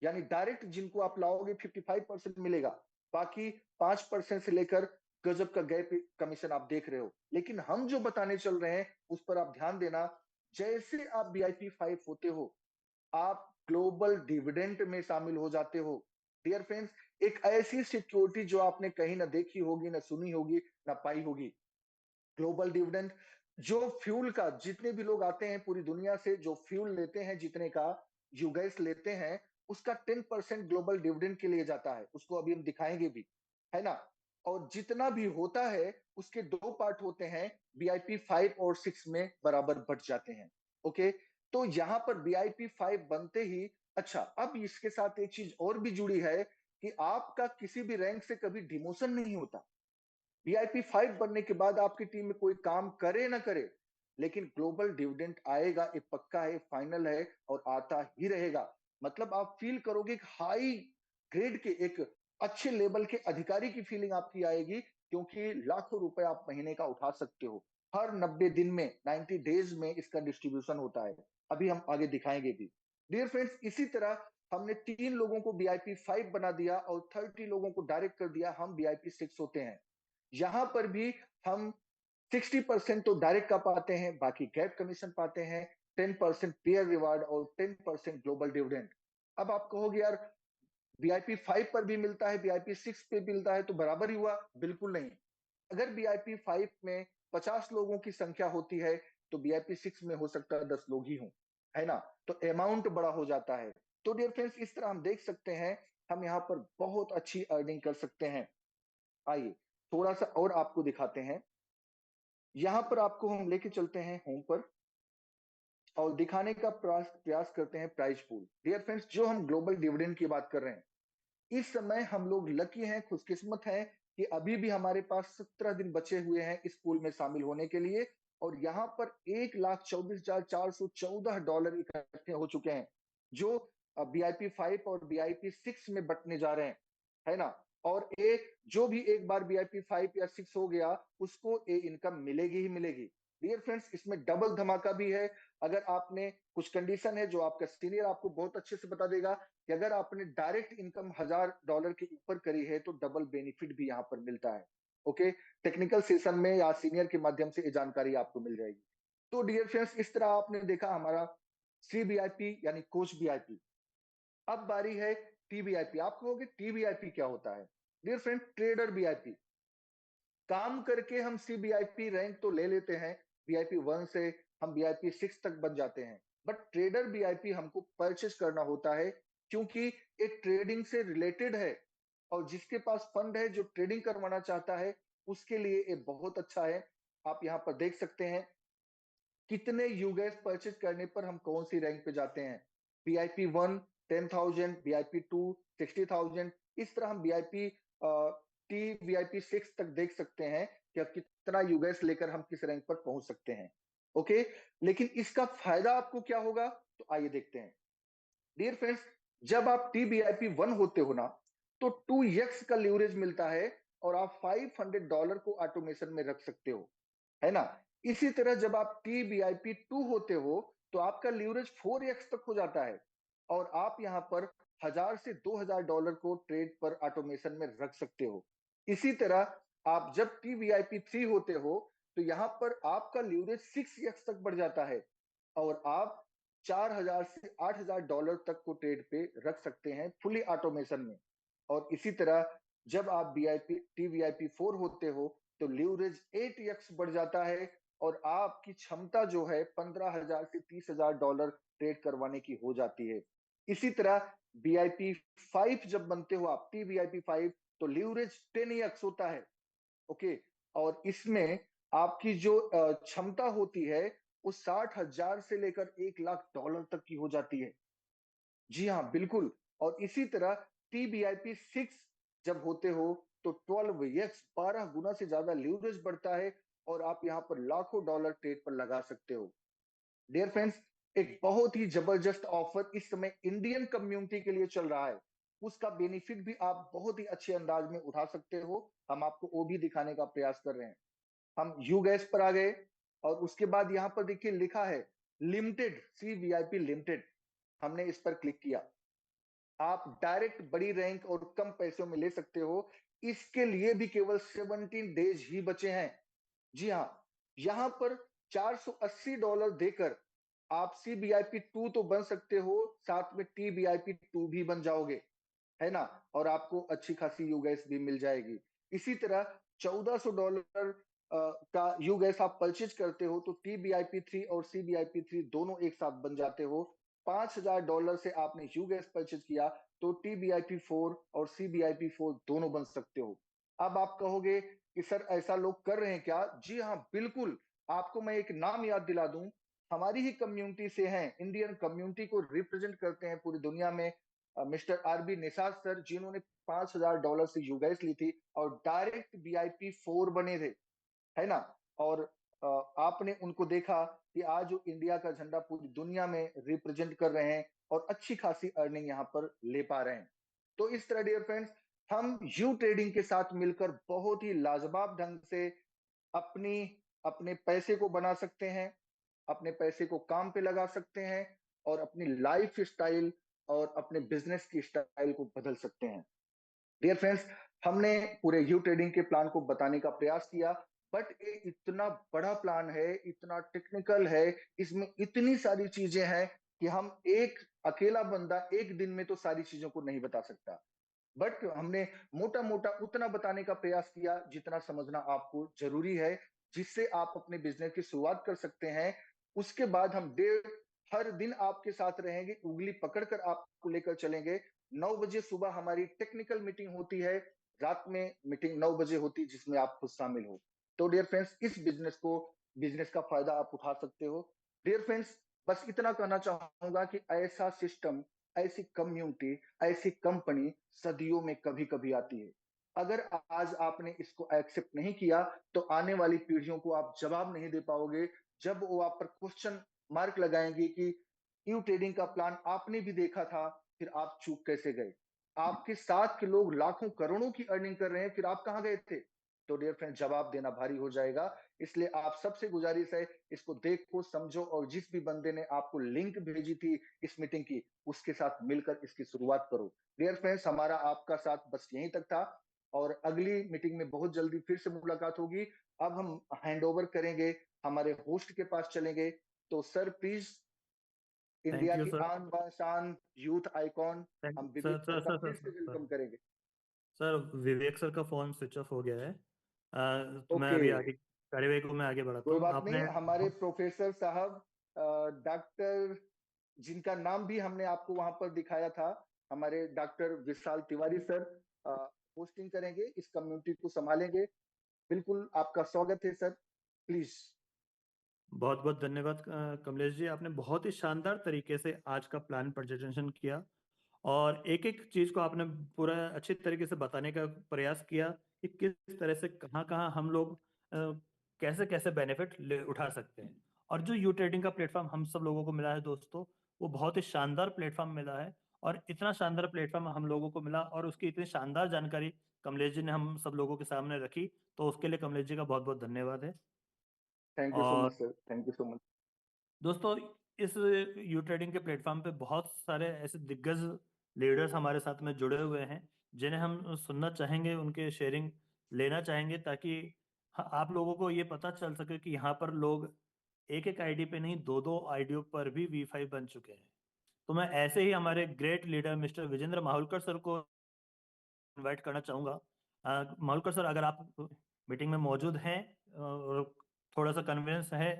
यानी डायरेक्ट जिनको आप लाओगे 55% मिलेगा। बाकी 5% से लेकर गजब का गैप कमीशन आप देख रहे हो। लेकिन हम जो बताने चल रहे हैं उस पर आप ध्यान देना। जैसे आप वीआईपी 5 होते हो, आप ग्लोबल डिविडेंड में शामिल हो जाते हो। डियर फ्रेंड्स, एक ऐसी सिक्योरिटी जो आपने कहीं ना देखी होगी, ना सुनी होगी, ना पाई होगी। ग्लोबल डिविडेंड, जो फ्यूल का, जितने भी लोग आते हैं पूरी दुनिया से जो फ्यूल लेते हैं, जितने का यू गैस लेते हैं, उसका 10% ग्लोबल डिविडेंड के लिए जाता है। उसको अभी हम दिखाएंगे भी, है ना। और जितना भी होता है उसके दो पार्ट होते हैं, वीआईपी 5 और 6 में बराबर बट जाते हैं। ओके, तो यहां पर वीआईपी 5 बनते ही, अच्छा, अब इसके साथ एक चीज और भी जुड़ी है कि आपका किसी भी रैंक से कभी डिमोशन नहीं होता। वीआईपी 5 बनने के बाद आपकी टीम में कोई काम करे ना करे, लेकिन ग्लोबल डिविडेंड आएगा, ये पक्का है, फाइनल है और आता ही रहेगा। मतलब आप फील करोगे एक हाई ग्रेड के, एक अच्छे लेवल के अधिकारी की फीलिंग आपकी आएगी, क्योंकि लाखों रुपए आप महीने का उठा सकते हो। हर 90 दिन में, 90 डेज में इसका डिस्ट्रीब्यूशन होता है। अभी हम आगे दिखाएंगे भी। डियर फ्रेंड्स, इसी तरह हमने 3 लोगों को वीआईपी 5 बना दिया और 30 लोगों को डायरेक्ट कर दिया, हम वीआईपी 6 होते हैं। यहां पर भी हम 60% तो डायरेक्ट का पाते हैं, बाकी गैप कमीशन पाते हैं, 10% पेयर रिवार्ड और 10% ग्लोबल डिविडेंड। अब आप कहोगे यार, वीआईपी 5 पर भी मिलता है, वीआईपी 6 पे मिलता है, तो बराबर ही हुआ। बिल्कुल नहीं। अगर वीआईपी 5 में 50 लोगों की संख्या होती है, तो वीआईपी 6 में हो सकता है 10 लोग ही हों, है ना। तो अमाउंट बड़ा हो जाता है। तो डियर फ्रेंड्स, इस तरह हम देख सकते हैं, हम यहाँ पर बहुत अच्छी अर्निंग कर सकते हैं। आइए थोड़ा सा और आपको दिखाते हैं। यहां पर आपको हम लेके चलते हैं होम पर और दिखाने का प्रयास प्रयास करते हैं प्राइस पूल। डियर फ्रेंड्स, जो हम ग्लोबल डिविडेंड की बात कर रहे हैं, इस समय हम लोग लकी हैं, खुशकिस्मत हैं कि अभी भी हमारे पास 17 दिन बचे हुए हैं इस पूल में शामिल होने के लिए। और यहाँ पर $1,24,414 इकट्ठे हो चुके हैं, जो वीआईपी 5 और वीआईपी 6 में बंटने जा रहे हैं, है ना। और एक जो भी एक बार वीआईपी 5 या 6 हो गया, उसको ये इनकम मिलेगी ही मिलेगी। डियर फ्रेंड्स, इसमें डबल धमाका भी है। अगर आपने, कुछ कंडीशन है जो आपका सीनियर आपको बहुत अच्छे से बता देगा, कि अगर आपने डायरेक्ट इनकम $1,000 के ऊपर करी है तो डबल बेनिफिट भी यहाँ पर मिलता है। ओके, टेक्निकल सेशन में या सीनियर के माध्यम से ये जानकारी आपको मिल जाएगी। तो डियर फ्रेंड्स, इस तरह आपने देखा हमारा सी वीआईपी यानी कोच वीआईपी। अब बारी है टीवीआईपी। आप कहोगे टीवीआईपी क्या होता है? Dear friend, trader VIP. काम करके हम सीबीआईपी रैंक तो ले लेते हैं, वीआईपी 1 से हम वीआईपी 6 तक बन जाते हैं, बट ट्रेडर वीआईपी हमको परचेस करना होता है, क्योंकि एक ट्रेडिंग से रिलेटेड है, और जिसके पास फंड है, जो ट्रेडिंग करवाना चाहता है, उसके लिए ये बहुत अच्छा है। आप यहाँ पर देख सकते हैं कितने यूगैस परचेज करने पर हम कौन सी रैंक पे जाते हैं। वीआईपी 1 10,000, वीआईपी 2 60,000, इस तरह हम वीआईपी टी वीआईपी 6 तक देख सकते हैं कि अब कितना यूगैस लेकर हम किस रैंक पर पहुंच सकते हैं। ओके, लेकिन इसका फायदा आपको क्या होगा, तो आइए देखते हैं। डियर फ्रेंड्स, जब आप टीबीआईपी 1 होते हो ना, तो 2x का लीवरेज मिलता है, और आप $500 को ऑटोमेशन में रख सकते हो, है ना। इसी तरह जब आप टीबीआईपी 2 होते हो, तो आपका लीवरेज 4x तक हो जाता है, और आप यहां पर 1000 से $2000 को ट्रेड पर ऑटोमेशन में रख सकते हो। इसी तरह आप जब टीवीआईपी 3 होते हो, तो यहां पर आपका लीवरेज 6x तक बढ़ जाता है, और आप 4000 से $8000 तक को ट्रेड पे रख सकते हैं फुली ऑटोमेशन में। और इसी तरह जब आप टीवीआईपी 4 होते हो, तो लीवरेज 8x बढ़ जाता है, और आपकी क्षमता जो है 15,000 से $30,000 ट्रेड करवाने की हो जाती है। इसी तरह वीआईपी 5 जब बनते हो आप, टीवीआईपी 5, तो लीवरेज 10x होता है। ओके, और इसमें आपकी जो क्षमता होती है, वो 60,000 से लेकर $1,00,000 तक की हो जाती है। जी हाँ, बिल्कुल। और इसी तरह टीबीआईपी 6 जब होते हो, तो 12x 12 गुना से ज्यादा लीवरेज बढ़ता है, और आप यहाँ पर लाखों डॉलर ट्रेड पर लगा सकते हो। डियर फ्रेंड्स, एक बहुत ही जबरदस्त ऑफर इस समय इंडियन कम्युनिटी के लिए चल रहा है। उसका बेनिफिट भी आप बहुत ही अच्छे अंदाज में उठा सकते हो। हम आपको वो भी दिखाने का प्रयास कर रहे हैं। हम यू गैस पर आ गए, और उसके बाद यहाँ पर देखिए लिखा है लिमिटेड, सीवीआईपी लिमिटेड। हमने इस पर क्लिक किया। आप डायरेक्ट बड़ी रैंक और कम पैसों में ले सकते हो। इसके लिए भी केवल 17 डेज ही बचे हैं। जी हाँ, यहां पर $480 देकर आप सीबीआईपी 2 तो बन सकते हो, साथ में टीबीआईपी 2 भी बन जाओगे, है ना। और आपको अच्छी खासी यूगैस भी मिल जाएगी। इसी तरह $1400 का यूगैस आप परचेज करते हो, तो टीबीआईपी 3 और सीबीआईपी 3 दोनों एक साथ बन जाते हो। $5,000 से आपने यूगैस परचेज किया, तो टीबीआईपी 4 और सीबीआईपी 4 दोनों बन सकते हो। अब आप कहोगे कि सर ऐसा लोग कर रहे हैं क्या? जी हाँ, बिल्कुल। आपको मैं एक नाम याद दिला दूं, हमारी ही कम्युनिटी से हैं, इंडियन कम्युनिटी को रिप्रेजेंट करते हैं पूरी दुनिया में, मिस्टर आरबी निषाद सर, जिन्होंने $5,000 से यूगैस ली थी, और डायरेक्ट वीआईपी 4 बने थे, है ना। और आपने उनको देखा कि आज जो इंडिया का झंडा पूरी दुनिया में रिप्रेजेंट कर रहे हैं, और अच्छी खासी अर्निंग यहाँ पर ले पा रहे हैं। तो इस तरह डियर फ्रेंड्स, हम यू ट्रेडिंग के साथ मिलकर बहुत ही लाजवाब ढंग से अपनी अपने पैसे को बना सकते हैं, अपने पैसे को काम पे लगा सकते हैं, और अपनी लाइफ स्टाइल और अपने बिजनेस की स्टाइल को बदल सकते हैं। डियर फ्रेंड्स, हमने पूरे यू ट्रेडिंग के प्लान को बताने का प्रयास किया, बट ये इतना बड़ा प्लान है, इतना टेक्निकल है, इसमें इतनी सारी चीजें हैं कि हम एक अकेला बंदा एक दिन में तो सारी चीजों को नहीं बता सकता। बट हमने मोटा मोटा उतना बताने का प्रयास किया जितना समझना आपको जरूरी है, जिससे आप अपने बिजनेस की शुरुआत कर सकते हैं। उसके बाद हम हर दिन आपके साथ रहेंगे, उंगली पकड़कर आपको लेकर चलेंगे। 9 बजे सुबह हमारी टेक्निकल मीटिंग होती है, रात में मीटिंग 9 बजे होती है, जिसमें आप खुद शामिल हो। तो डियर फ्रेंड्स, इस बिजनेस का फायदा आप उठा सकते हो। डियर फ्रेंड्स, बस इतना कहना चाहूंगा कि ऐसा सिस्टम, ऐसी कम्युनिटी, ऐसी कंपनी सदियों में कभी कभी आती है। अगर आज आपने इसको एक्सेप्ट नहीं किया, तो आने वाली पीढ़ियों को आप जवाब नहीं दे पाओगे, जब वो आप पर क्वेश्चन मार्क लगाएंगे कि यू ट्रेडिंग का प्लान आपने भी देखा था, फिर आप चूक कैसे गए? आपके साथ के लोग लाखों करोड़ों की अर्निंग कर रहे हैं, फिर आप कहां गए थे? तो डियर फ्रेंड, जवाब देना भारी हो जाएगा। इसलिए आप सबसे गुजारिश है, इसको देखो, समझो, और जिस भी बंदे ने आपको लिंक भेजी थी इस मीटिंग की, उसके साथ मिलकर इसकी शुरुआत करो। डियर फ्रेंड्स, हमारा आपका साथ बस यहीं तक था, और अगली मीटिंग में बहुत जल्दी फिर से मुलाकात होगी। अब हम हैंड ओवर करेंगे, हमारे होस्ट के पास चलेंगे। तो sir please India thank you की सर। आन बान शान, यूथ आइकॉन, थैंक हम सर विवेक सर सर का सर फिर सर से सर सर वेलकम करेंगे। सर विवेक सर का फोन स्विच ऑफ हो गया है। तो मैं ओके, अभी आगे कार्यवाही को मैं आगे बढ़ाता कोई हूँ। बात नहीं, आपने हमारे प्रोफेसर साहब, डॉक्टर, जिनका नाम भी हमने आपको वहां पर दिखाया था, हमारे डॉक्टर विशाल तिवारी सर होस्टिंग करेंगे, इस कम्युनिटी को संभालेंगे। बिल्कुल आपका स्वागत है सर, प्लीज। बहुत बहुत धन्यवाद कमलेश जी, आपने बहुत ही शानदार तरीके से आज का प्लान प्रेजेंटेशन किया और एक एक चीज को आपने पूरा अच्छी तरीके से बताने का प्रयास किया कि किस तरह से कहाँ कहाँ हम लोग कैसे कैसे बेनिफिट ले उठा सकते हैं। और जो यू ट्रेडिंग का प्लेटफॉर्म हम सब लोगों को मिला है दोस्तों, वो बहुत ही शानदार प्लेटफॉर्म मिला है। और इतना शानदार प्लेटफॉर्म हम लोगों को मिला और उसकी इतनी शानदार जानकारी कमलेश जी ने हम सब लोगों के सामने रखी, तो उसके लिए कमलेश जी का बहुत बहुत धन्यवाद है। थैंक यू सो मच और sir, thank you so much. दोस्तों, इस यू ट्रेडिंग के प्लेटफॉर्म पे बहुत सारे ऐसे दिग्गज लीडर्स हमारे साथ में जुड़े हुए हैं जिन्हें हम सुनना चाहेंगे, उनके शेयरिंग लेना चाहेंगे, ताकि आप लोगों को ये पता चल सके कि यहाँ पर लोग एक एक आईडी पे नहीं, दो दो आईडियों पर भी V5 बन चुके हैं। तो मैं ऐसे ही हमारे great leader mister Vijendra Mahulkar sir को इनवाइट करना चाहूंगा। मालूकर सर, अगर आप मीटिंग में मौजूद हैं और थोड़ा सा कन्वीनियंस है,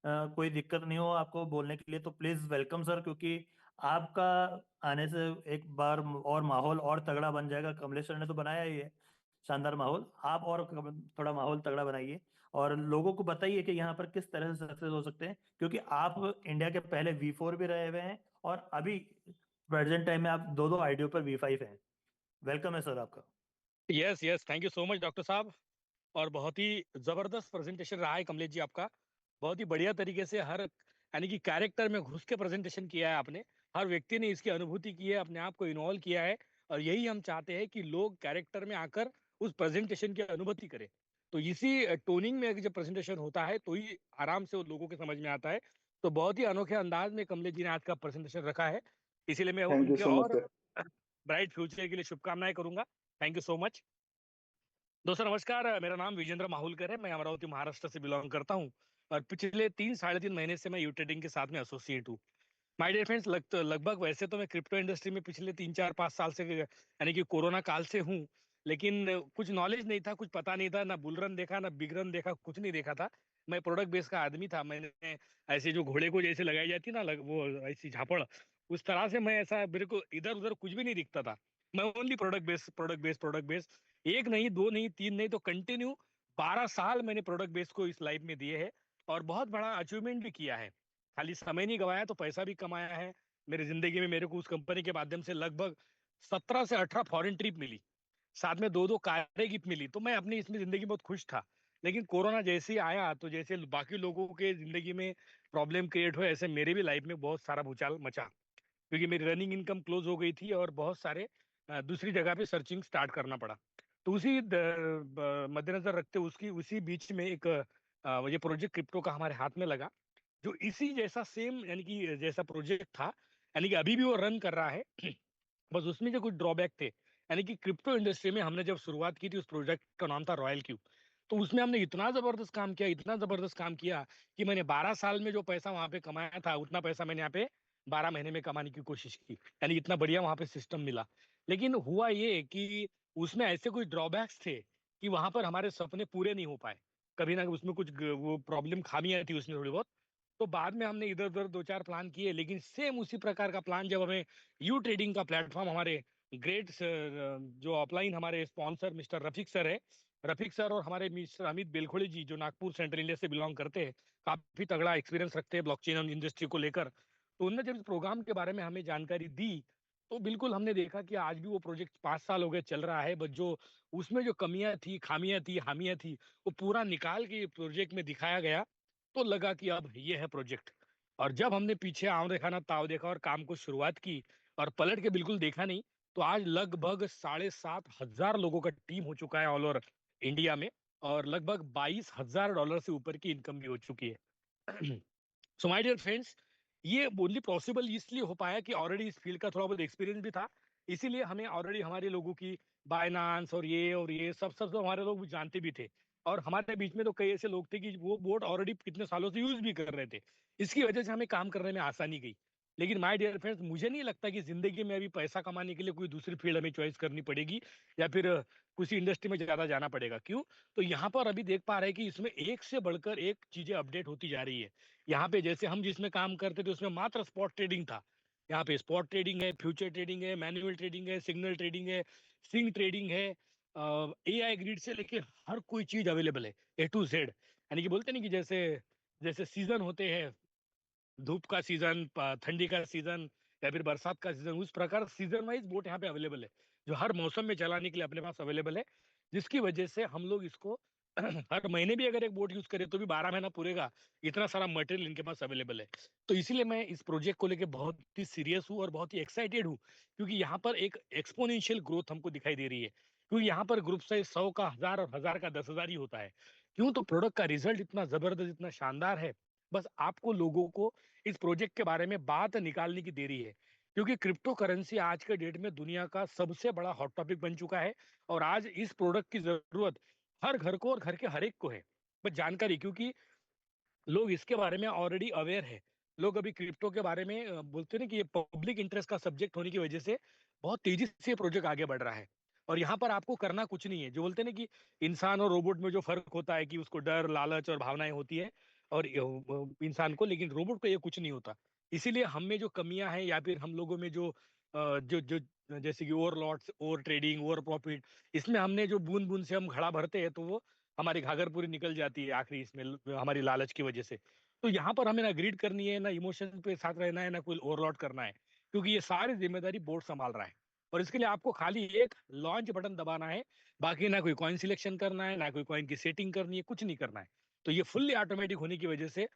कोई दिक्कत नहीं हो आपको बोलने के लिए, तो प्लीज वेलकम सर, क्योंकि आपका आने से एक बार और माहौल और तगड़ा बन जाएगा। कमलेश सर ने तो बनाया ही है शानदार माहौल, आप और थोड़ा माहौल तगड़ा बनाइए और लोगों को बताइए कि यहाँ पर किस तरह से सक्सेस हो सकते हैं, क्योंकि आप इंडिया के पहले V4 भी रहे हुए हैं और अभी प्रेजेंट टाइम में आप दो दो आईडियो पर V5 हैं। वेलकम है सर आपका। Yes yes, thank you so much doctor साहब। और बहुत ही जबरदस्त प्रेजेंटेशन रहा है कमलेश जी आपका। बहुत ही बढ़िया तरीके से हर यानी कि कैरेक्टर में घुस के प्रेजेंटेशन किया है आपने। हर व्यक्ति ने इसकी अनुभूति की है, अपने आप को इन्वॉल्व किया है। और यही हम चाहते हैं कि लोग कैरेक्टर में आकर उस प्रेजेंटेशन की अनुभूति करें। तो इसी टोनिंग में जब प्रेजेंटेशन होता है तो ही आराम से वो लोगों के समझ में आता है। तो बहुत ही अनोखे अंदाज में कमलेश जी ने आज का प्रेजेंटेशन रखा है। इसीलिए मैं थैंक यू उनके सो मच और सर। ब्राइट फ्यूचर के लिए शुभकामनाएं करूंगा। Thank you so much. दोस्तों नमस्कार, मेरा नाम विजेंद्र माहुलकर है। मैं अमरावती महाराष्ट्र से बिलोंग करता हूँ और पिछले 3 साढ़े 3 महीने से मैं यू ट्रेडिंग के साथ में एसोसिएट हूँ। माय डियर फ्रेंड्स, लगभग वैसे तो मैं क्रिप्टो इंडस्ट्री में पिछले 3 4 5 साल से यानी कि कोरोना काल से हूँ। लेकिन कुछ नॉलेज नहीं था, कुछ पता नहीं था, ना बुल रन देखा ना बिग रन देखा, कुछ नहीं देखा था। मैं प्रोडक्ट बेस का आदमी था। मैंने ऐसे जो घोड़े को जैसे लगाई जाती ना वो ऐसी झापड़, उस तरह से मैं ऐसा, मेरे को इधर उधर कुछ भी नहीं दिखता था। मैं only product base product base product base, एक नहीं दो नहीं तीन नहीं तो कंटिन्यू 12 साल मैंने प्रोडक्ट बेस को इस लाइफ में दिए है। और बहुत बड़ा अचीवमेंट भी किया है। खाली समय नहीं गवाया तो पैसा भी कमाया है। मेरी जिंदगी में मेरे को उस कंपनी के माध्यम से लगभग 17 से 18 फॉरेन ट्रिप मिली, साथ में दो दो कारें गिफ्ट मिली। तो मैं अपनी इसमें जिंदगी में बहुत खुश था। लेकिन कोरोना जैसे ही आया तो जैसे बाकी लोगों के जिंदगी में प्रॉब्लम क्रिएट हुए, ऐसे मेरे भी लाइफ में बहुत सारा भूचाल मचा, क्योंकि मेरी रनिंग इनकम क्लोज हो गई थी और बहुत सारे दूसरी जगह पे सर्चिंग स्टार्ट करना पड़ा। तो उसी मद्देनजर रखते उसकी उसी बीच में एक ये प्रोजेक्ट क्रिप्टो का हमारे हाथ में लगा, जो इसी जैसा सेम यानी कि जैसा प्रोजेक्ट था, यानी कि अभी भी वो रन कर रहा है। बस उसमें जो कुछ ड्रॉबैक थे, यानी कि क्रिप्टो इंडस्ट्री में हमने जब शुरुआत की थी उस प्रोजेक्ट का नाम था रॉयल क्यूब। तो उसमें हमने इतना जबरदस्त काम किया, इतना जबरदस्त काम किया कि मैंने 12 साल में जो पैसा वहां पे कमाया था उतना पैसा मैंने यहाँ पे 12 महीने में कमाने की कोशिश की। यानी इतना बढ़िया वहां पे सिस्टम मिला। लेकिन हुआ ये कि उसमें ऐसे कुछ ड्रॉबैक्स थे कि वहां पर हमारे सपने पूरे नहीं हो पाए। कभी ना उसमें कुछ वो प्रॉब्लम खामियां थी उसमें थोड़ी बहुत। तो बाद में हमने इधर उधर दो चार प्लान किए, लेकिन सेम उसी प्रकार का प्लान जब हमें यू ट्रेडिंग का प्लेटफॉर्म, हमारे ग्रेट जो ऑफलाइन हमारे स्पॉन्सर मिस्टर रफीक सर है, रफीक सर और हमारे मिस्टर अमित बेलखोड़ी जी जो नागपुर सेंट्रल इंडिया से बिलोंग करते हैं, काफी तगड़ा एक्सपीरियंस रखते हैं ब्लॉकचेन इंडस्ट्री को लेकर। तो उन्होंने जब इस प्रोग्राम के बारे में हमें जानकारी दी तो बिल्कुल हमने देखा कि आज भी वो प्रोजेक्ट 5 साल हो गए चल रहा है, बट जो उसमें जो कमियां थी, खामियां थी, हामियां थी, वो पूरा निकाल के प्रोजेक्ट में दिखाया गया। तो लगा कि अब ये है प्रोजेक्ट। और जब हमने पीछे आंव देखा ना ताव देखा और काम को शुरुआत की और पलट के बिल्कुल देखा नहीं, तो आज लगभग 7,500 लोगों का टीम हो चुका है ऑल ओवर इंडिया में। और लगभग $22,000 से ऊपर की इनकम भी हो चुकी है। सो माय डियर फ्रेंड्स, ये ओनली पॉसिबल इसलिए हो पाया कि ऑलरेडी इस फील्ड का थोड़ा बहुत एक्सपीरियंस भी था। इसीलिए हमें ऑलरेडी हमारे लोगों की बाइनांस और ये सब सब सब हमारे लोग भी जानते भी थे। और हमारे बीच में तो कई ऐसे लोग थे कि वो बोर्ड ऑलरेडी कितने सालों से यूज भी कर रहे थे। इसकी वजह से हमें काम करने में आसानी गई। लेकिन माय डियर फ्रेंड्स, मुझे नहीं लगता कि जिंदगी में अभी पैसा कमाने के लिए कोई दूसरी फील्ड हमें चॉइस करनी पड़ेगी या फिर किसी इंडस्ट्री में ज्यादा जाना पड़ेगा। क्यों? तो यहाँ पर अभी देख पा रहे हैं कि इसमें एक से बढ़कर एक चीजें अपडेट होती जा रही है। यहाँ पे जैसे हम जिसमें काम करते थे उसमें मात्र स्पॉट ट्रेडिंग था, यहाँ पे स्पॉट ट्रेडिंग है, फ्यूचर ट्रेडिंग है, मैनुअल ट्रेडिंग है, सिग्नल ट्रेडिंग है, स्विंग ट्रेडिंग है, एआई ग्रिड से लेके हर कोई चीज अवेलेबल है, A to Z। यानी कि बोलते नहीं कि जैसे जैसे सीजन होते हैं, धूप का सीजन, ठंडी का सीजन या फिर बरसात का सीजन, उस प्रकार सीजन वाइज बोट यहाँ पे अवेलेबल है, जो हर मौसम में चलाने के लिए अपने पास अवेलेबल है। जिसकी वजह से हम लोग इसको हर महीने भी अगर एक बोट यूज करें तो भी 12 महीना पूरेगा, इतना सारा मटेरियल इनके पास अवेलेबल है। तो इसीलिए मैं इस प्रोजेक्ट को लेकर बहुत ही सीरियस हूँ और बहुत ही एक्साइटेड हूँ, क्योंकि यहाँ पर एक एक्सपोनेंशियल ग्रोथ हमको दिखाई दे रही है। क्योंकि यहाँ पर ग्रुप साइज 100 का 1000 और 1000 का 10,000 ही होता है। क्यों? तो प्रोडक्ट का रिजल्ट इतना जबरदस्त, इतना शानदार है। बस आपको लोगों को इस प्रोजेक्ट के बारे में बात निकालने की देरी है, क्योंकि क्रिप्टो करेंसी आज के डेट में दुनिया का सबसे बड़ा हॉट टॉपिक बन चुका है। और आज इस प्रोडक्ट की जरूरत हर घर को और घर के हर एक को है, बस जानकारी। क्योंकि लोग इसके बारे में ऑलरेडी अवेयर है। लोग अभी क्रिप्टो के बारे में बोलते हैं ना कि ये पब्लिक इंटरेस्ट का सब्जेक्ट होने की वजह से बहुत तेजी से प्रोजेक्ट आगे बढ़ रहा है। और यहाँ पर आपको करना कुछ नहीं है। जो बोलते हैं ना कि इंसान और रोबोट में जो फर्क होता है कि उसको डर, लालच और भावनाएं होती है, और इंसान को, लेकिन रोबोट को ये कुछ नहीं होता। इसीलिए हम में जो कमियां हैं या फिर हम लोगों में जो जो जो जैसे कि over lots, over trading, over profit, इसमें हमने जो बूंद बूंद से हम घड़ा भरते हैं तो वो हमारी घाघर पूरी निकल जाती है आखिरी इसमें, हमारी लालच की वजह से। तो यहाँ पर हमें ना ग्रीड करनी है, ना इमोशन पे साथ रहना है, ना कोई ओवरलॉड करना है, क्योंकि ये सारी जिम्मेदारी बोर्ड संभाल रहा है। और इसके लिए आपको खाली एक लॉन्च बटन दबाना है। बाकी ना कोई कॉइन सिलेक्शन करना है, ना कोई कॉइन की सेटिंग करनी है, कुछ नहीं करना है। तो ये फुल्ली ऑटोमेटिक होने की वजह से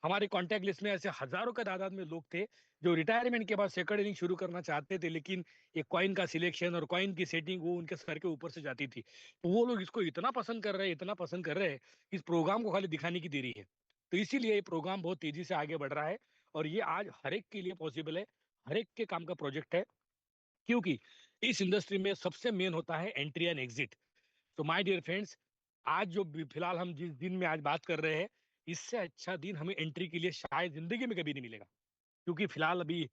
हमारे कॉन्टैक्ट लिस्ट में ऐसे हजारों का तादाद में लोग थे जो रिटायरमेंट के बाद सेकंड इनिंग शुरू करना चाहते थे, लेकिन ये कॉइन का सिलेक्शन और कॉइन की सेटिंग वो उनके सर के ऊपर से जाती थी। तो वो लोग इसको इतना पसंद कर रहे हैं, इतना पसंद कर रहे हैं, इस प्रोग्राम को खाली दिखाने की देरी है। तो इसीलिए ये प्रोग्राम बहुत तेजी से आगे बढ़ रहा है, और ये आज हर एक के लिए पॉसिबल है, हर एक के काम का प्रोजेक्ट है। क्योंकि इस इंडस्ट्री में सबसे मेन होता है एंट्री एंड एग्जिट। तो माय डियर फ्रेंड्स, आज जो फिलहाल हम जिस दिन में आज बात कर रहे हैं, इससे अच्छा दिन हमें एंट्री के लिए शायद जिंदगी में कभी नहीं मिलेगा। क्योंकि फिलहाल अभी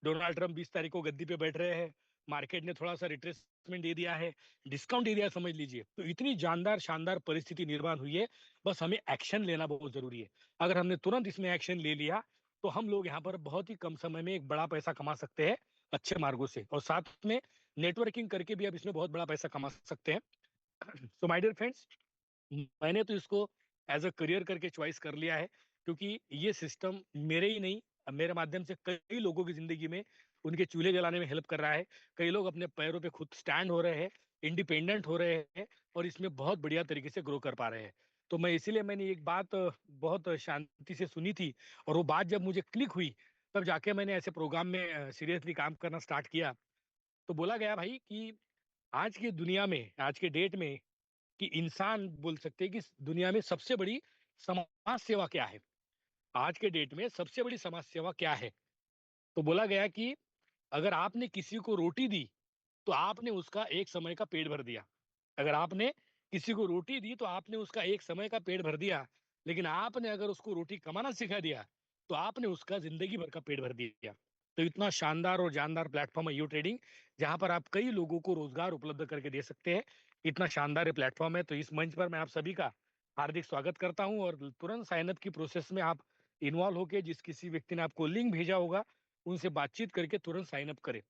डोनाल्ड ट्रंप 20 तारीख को गद्दी पे बैठ रहे हैं, मार्केट ने थोड़ा सा रिट्रेसमेंट दे दिया है, डिस्काउंट दे दिया समझ लीजिए। तो इतनी जानदार शानदार परिस्थिति निर्माण हुई है, बस हमें एक्शन लेना बहुत जरूरी है। अगर हमने तुरंत इसमें एक्शन ले लिया तो हम लोग यहाँ पर बहुत ही कम समय में एक बड़ा पैसा कमा सकते हैं, अच्छे मार्गों से, और साथ में नेटवर्किंग करके भी अब इसमें बहुत बड़ा पैसा कमा सकते हैं। सो माय डियर फ्रेंड्स, मैंने तो इसको एज अ करियर करके चॉइस कर लिया है, क्योंकि ये सिस्टम मेरे ही नहीं, मेरे माध्यम से कई लोगों की जिंदगी में उनके चूल्हे जलाने में हेल्प कर रहा है। कई लोग अपने पैरों पे खुद स्टैंड हो रहे हैं, इंडिपेंडेंट हो रहे हैं, और इसमें बहुत बढ़िया तरीके से ग्रो कर पा रहे हैं। तो मैं इसीलिए, मैंने एक बात बहुत शांति से सुनी थी, और वो बात जब मुझे क्लिक हुई तब जाके मैंने ऐसे प्रोग्राम में सीरियसली काम करना स्टार्ट किया। तो बोला गया भाई कि आज की दुनिया में, आज के डेट में, कि इंसान बोल सकते हैं कि दुनिया में सबसे बड़ी समाज सेवा क्या है। आज के डेट में सबसे बड़ी समाज सेवा क्या है? तो बोला गया कि अगर आपने किसी को रोटी दी तो आपने उसका एक समय का पेट भर दिया। अगर आपने किसी को रोटी दी तो आपने उसका एक समय का पेट भर दिया। लेकिन आपने अगर उसको रोटी कमाना सिखा दिया तो आपने उसका जिंदगी भर का पेट भर दिया। तो इतना शानदार और जानदार प्लेटफॉर्म है यू ट्रेडिंग, जहां पर आप कई लोगों को रोजगार उपलब्ध करके दे सकते हैं। इतना शानदार प्लेटफॉर्म है, तो इस मंच पर मैं आप सभी का हार्दिक स्वागत करता हूं, और तुरंत साइन अप की प्रोसेस में आप इन्वॉल्व होकर जिस किसी व्यक्ति ने आपको लिंक भेजा होगा उनसे बातचीत करके तुरंत साइन अप करें।